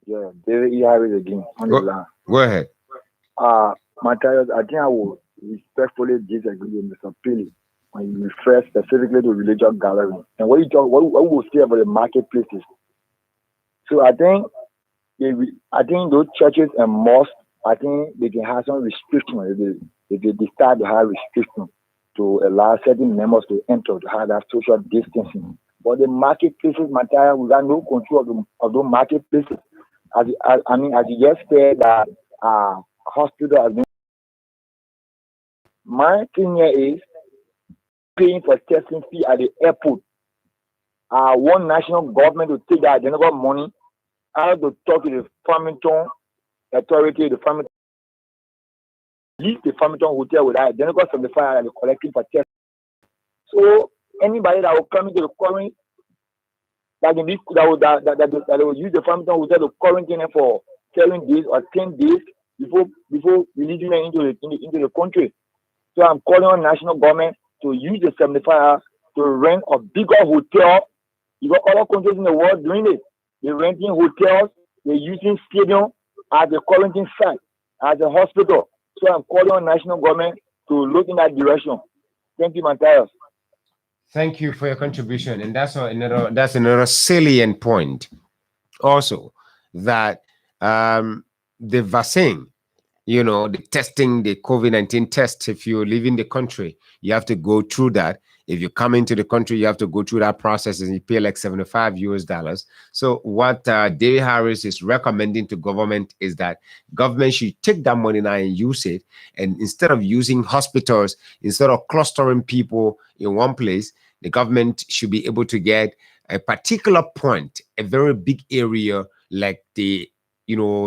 Yeah, David E. Harris again on the line. Go ahead. Matthias, I think I will respectfully disagree with Mr. Pili when you refer specifically to religious gathering. And what we say about the marketplaces. So I think those churches and mosques, I think they can have some restrictions. If they decide to have restrictions to allow certain members to enter, to have that social distancing. But the marketplaces, Matthias, we got no control of those marketplaces. As you just said, that hospital has been. My thing here is paying for testing fee at the airport. One national government to take that identical money. I have to talk to the Farmington authority, the Farmington hotel with that identical 75 and collecting for testing. So anybody that will come into the quarantine, that will use the Farmington hotel to quarantine for 7 days or 10 days before releasing them into the country. So I'm calling on national government to use the 75 to rent a bigger hotel. You got other countries in the world doing it. They're renting hotels, they're using stadium as a quarantine site, as a hospital. So I'm calling on national government to look in that direction. Thank you, Matthias. Thank you for your contribution. And that's another salient point. Also, that the vaccine, the testing, the COVID-19 test, if you live in the country, you have to go through that. If you come into the country, you have to go through that process and you pay like $75. So what David Harris is recommending to government is that government should take that money now and use it. And instead of using hospitals, instead of clustering people in one place, the government should be able to get a particular point, a very big area like the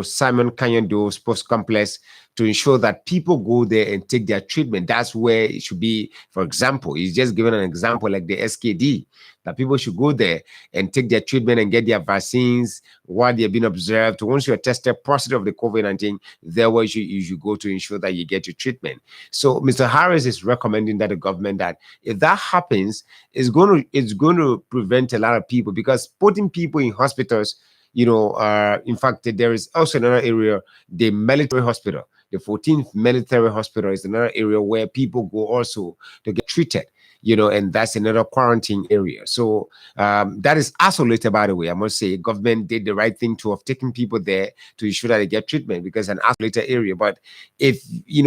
Simon Canyon Sports Complex, to ensure that people go there and take their treatment. That's where it should be. For example, he's just given an example like the SKD, that people should go there and take their treatment and get their vaccines while they're being observed. Once you're tested positive of the COVID-19, there where you should go to ensure that you get your treatment. So Mr. Harris is recommending that the government, that if that happens, it's going to prevent a lot of people, because putting people in hospitals, in fact, there is also another area, the military hospital. The 14th military hospital is another area where people go also to get treated, and that's another quarantine area. So that is isolated, by the way. I must say, government did the right thing to have taken people there to ensure that they get treatment, because it's an isolated area. But if you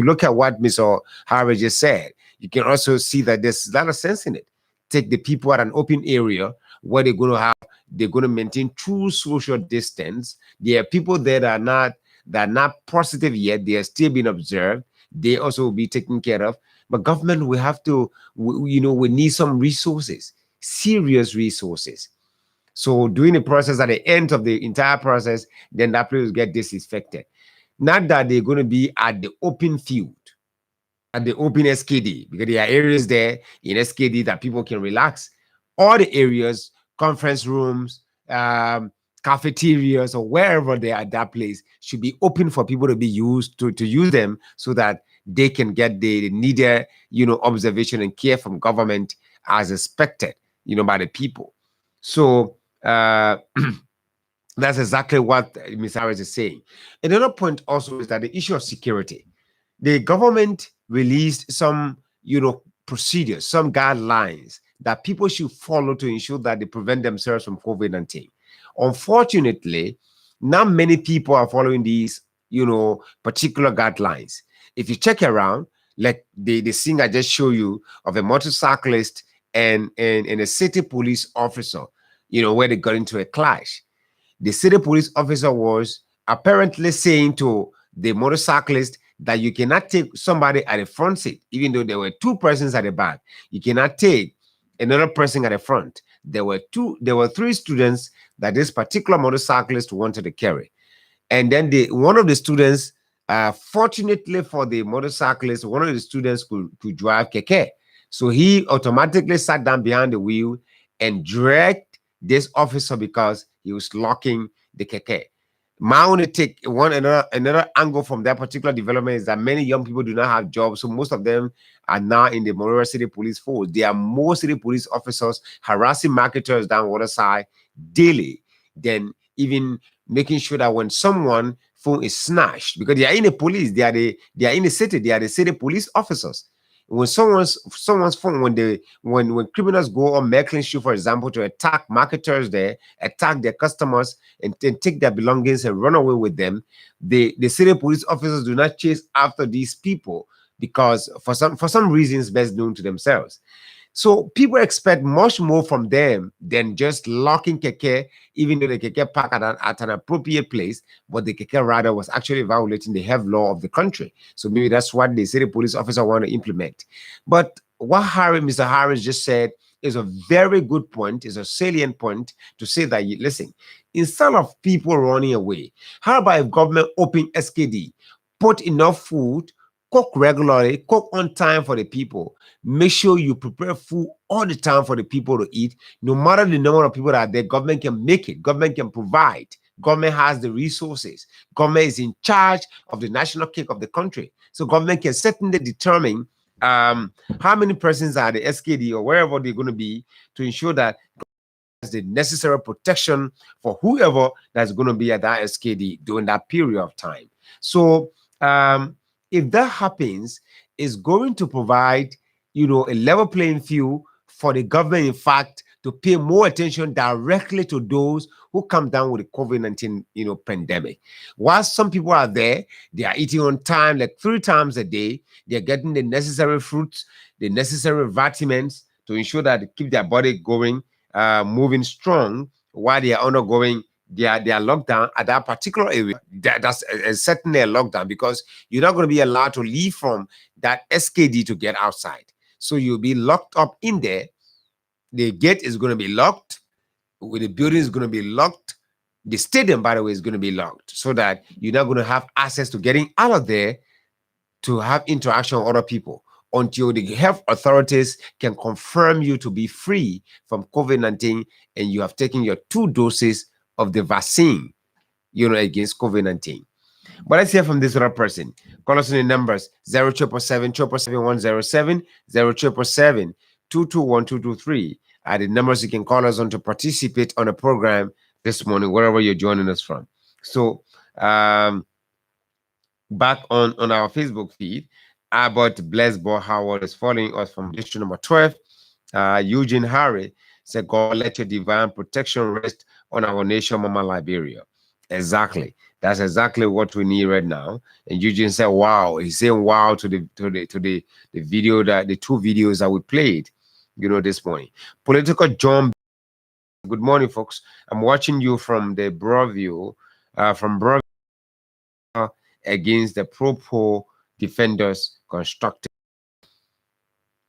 look at what Mr. Harvey just said, you can also see that there's a lot of sense in it. Take the people at an open area where they're going to maintain true social distance. There are people there that are not positive yet. They are still being observed. They also will be taken care of. But government, we have to, we need some resources, serious resources. So doing the process at the end of the entire process, then that place will get disinfected. Not that they're going to be at the open field, at the open SKD, because there are areas there in SKD that people can relax. All the areas, conference rooms, cafeterias, or wherever they are at that place, should be open for people to be used to use them, so that they can get the needed observation and care from government as expected by the people. So that's exactly what Ms. Harris is saying. Another point also is that the issue of security. The government released some procedures, some guidelines that people should follow to ensure that they prevent themselves from COVID-19. Unfortunately, not many people are following these, particular guidelines. If you check around, like the scene I just showed you of a motorcyclist and a city police officer, where they got into a clash. The city police officer was apparently saying to the motorcyclist that you cannot take somebody at the front seat, even though there were two persons at the back. You cannot take another person at the front. There were three students that this particular motorcyclist wanted to carry. And then one of the students, fortunately for the motorcyclist, one of the students could drive keke. So he automatically sat down behind the wheel and dragged this officer because he was locking the keke. My only take another angle from that particular development is that many young people do not have jobs, so most of them are now in the Monrovia City Police force. There are more city police officers harassing marketers down Waterside daily than even making sure that when someone phone is snatched, because they are in the police, they are in the city, they are the city police officers. When someone's phone, when criminals go on Mecklin Street, for example, to attack marketers there, attack their customers, and take their belongings and run away with them, the city police officers do not chase after these people because for some reasons best known to themselves. So people expect much more from them than just locking Keke, even though the Keke park at an appropriate place, but the Keke rider was actually violating the health law of the country. So maybe that's what the city police officer want to implement. But what Mr. Harris just said is a very good point, is a salient point to say that, listen, instead of people running away, how about if government open SKD, put enough food, cook regularly, cook on time for the people. Make sure you prepare food all the time for the people to eat. No matter the number of people that are there, government can make it. Government can provide. Government has the resources. Government is in charge of the national cake of the country. So government can certainly determine how many persons are the SKD or wherever they're going to be to ensure that the necessary protection for whoever that's going to be at that SKD during that period of time. So if that happens, it's going to provide, a level playing field for the government, in fact, to pay more attention directly to those who come down with the COVID-19, pandemic. While some people are there, they are eating on time, like 3 times a day. They're getting the necessary fruits, the necessary vitamins to ensure that they keep their body going, moving strong while they are undergoing their lockdown at that particular area. That's certainly a lockdown, because you're not going to be allowed to leave from that SKD to get outside. So you'll be locked up in there. The gate is going to be locked. The building is going to be locked. The stadium, by the way, is going to be locked, so that you're not going to have access to getting out of there to have interaction with other people until the health authorities can confirm you to be free from COVID-19 and you have taken your 2 doses of the vaccine, against COVID-19. But let's hear from this other person. Call us on the numbers 0777-777-107, 0777-221-223 are the numbers you can call us on to participate on the program this morning, wherever you're joining us from. So back on our Facebook feed, Abbott Blessbo Howard is following us from district number 12. Eugene Harry said, God, let your divine protection rest on our nation, Mama Liberia. Exactly. That's exactly what we need right now. And Eugene said, wow. He's saying wow to the video, that the 2 videos that we played, this morning. Political John. Good morning, folks. I'm watching you from the Broadview, against the Pro Defenders Constructed.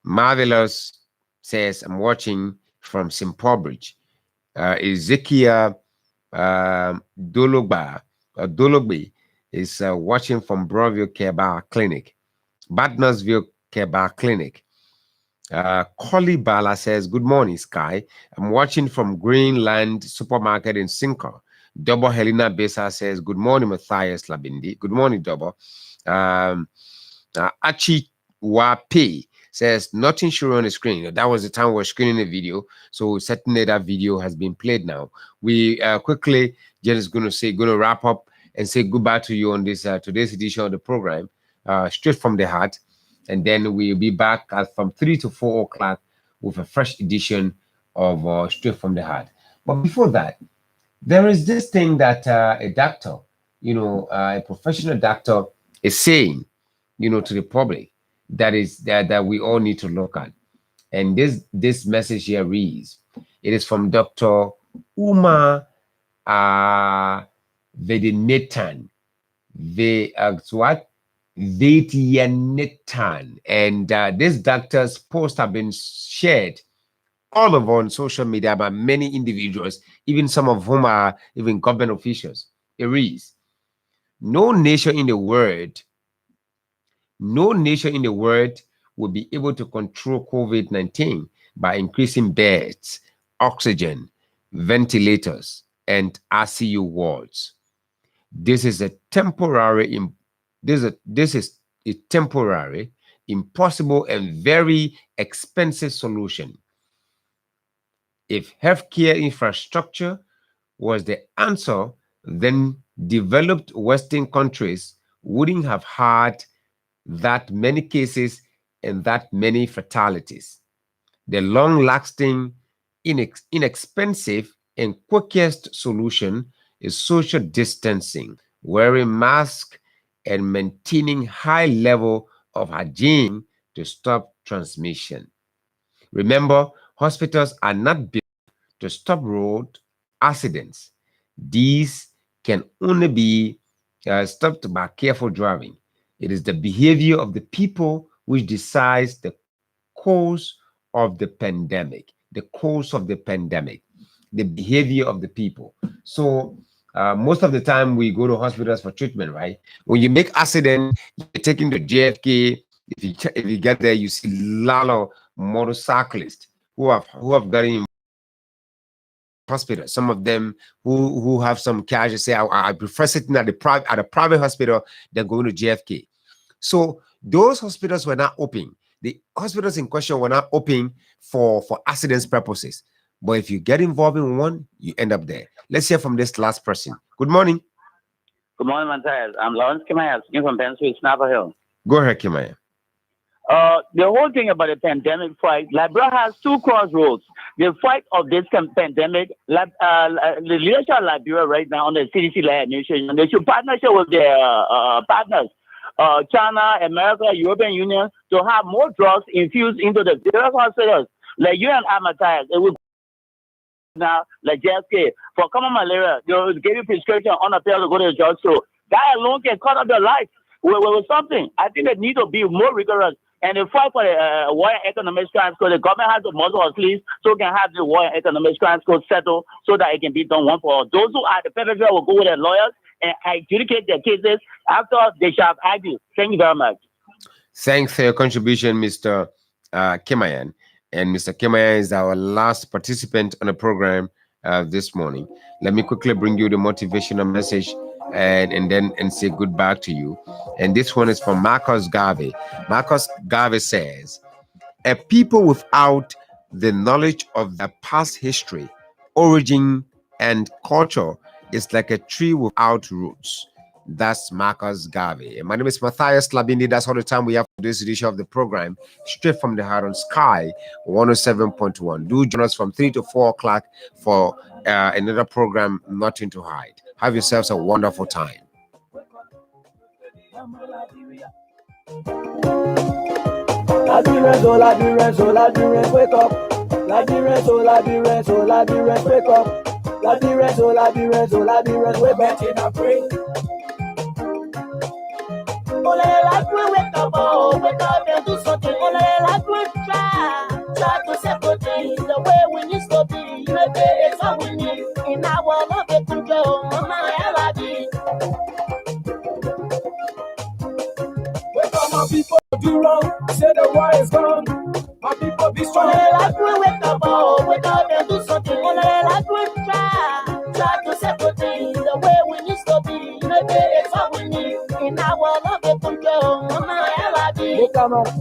Marvelous says, I'm watching from Simpobridge. Ezekiel Dologbe is watching from Broadview Kebar Clinic. Badnersville Kebar Clinic. Collie Bala says, good morning, Sky. I'm watching from Greenland Supermarket in Sinker. Double Helena Besa says, good morning, Matthias Labindi. Good morning, Double. Achi Wape says, nothing sure on the screen. That was the time we were screening the video. So certainly that video has been played now. We quickly just going to wrap up and say goodbye to you on this today's edition of the program, Straight from the Heart. And then we'll be back from 3 to 4 o'clock with a fresh edition of Straight from the Heart. But before that, there is this thing that a doctor, a professional doctor is saying, to the public, that we all need to look at. And this message here reads, it is from Dr. Uma Vedinethan. Vetianethan. And this doctor's post have been shared all over on social media by many individuals, even some of whom are even government officials. It reads, no nation in the world will be able to control COVID-19 by increasing beds, oxygen, ventilators, and ICU wards. This is a temporary, this is a temporary, impossible, and very expensive solution. If healthcare infrastructure was the answer, then developed Western countries wouldn't have had that many cases and that many fatalities. The long-lasting, inexpensive, and quickest solution is social distancing, wearing masks, and maintaining high level of hygiene to stop transmission. Remember, hospitals are not built to stop road accidents. These can only be stopped by careful driving. It is the behavior of the people which decides the course of the pandemic. The course of the pandemic, the behavior of the people. So most of the time we go to hospitals for treatment, right? When you make accident, you're taken to JFK. If you get there, you see a lot of motorcyclists who have gotten in hospital. Some of them who have some cash say, I prefer sitting at a private hospital than going to JFK. So those hospitals were not open. The hospitals in question were not open for accidents purposes. But if you get involved in one, you end up there. Let's hear from this last person. Good morning. Good morning, Matthias. I'm Lawrence Kimaya, from Pennsylvania, Snapper Hill. Go ahead, Kimaya. The whole thing about the pandemic fight, Liberia has two crossroads. The fight of this pandemic, the leadership of Liberia right now on the CDC-led administration, they should partnership with their partners, China, America, European Union, to have more drugs infused into the various hospitals. Like you and I, Matthias, it would now, like JFK, for common malaria, they will give you prescription on a pill to go to the drugstore. That alone can cut off your life with something. I think they need to be more rigorous. And the fight for the War and Economic Crimes Code, the government has to muscle our sleeves so can have the War and Economic Crimes Code settled so that it can be done one for all. Those who are the perpetrator will go with their lawyers and adjudicate their cases after they shall have argued. Thank you very much. Thanks for your contribution, Mr. Kimayan. And Mr. Kimayan is our last participant on the program this morning. Let me quickly bring you the motivational message and then say goodbye to you. And this one is from Marcus Garvey. Marcus Garvey says, a people without the knowledge of their past history, origin, and culture is like a tree without roots. That's Marcus Garvey. And my name is Matthias Labindi. That's all the time we have for this edition of the program, straight from the heart on Sky 107.1. Do join us from 3 to 4 o'clock for another program, Nothing to Hide. Have yourselves a wonderful time. Labirins, wake up. Labirins, wake up. Labirins, wake up and pray. Wake up and do something. Try to separate things the way we need to be. It's all we need in our love and control. Wake up, my people, do wrong. Say the war is gone. My people, be strong. Wake up and do something. Try to separate things the way we need to be. It's all we need in our love and control.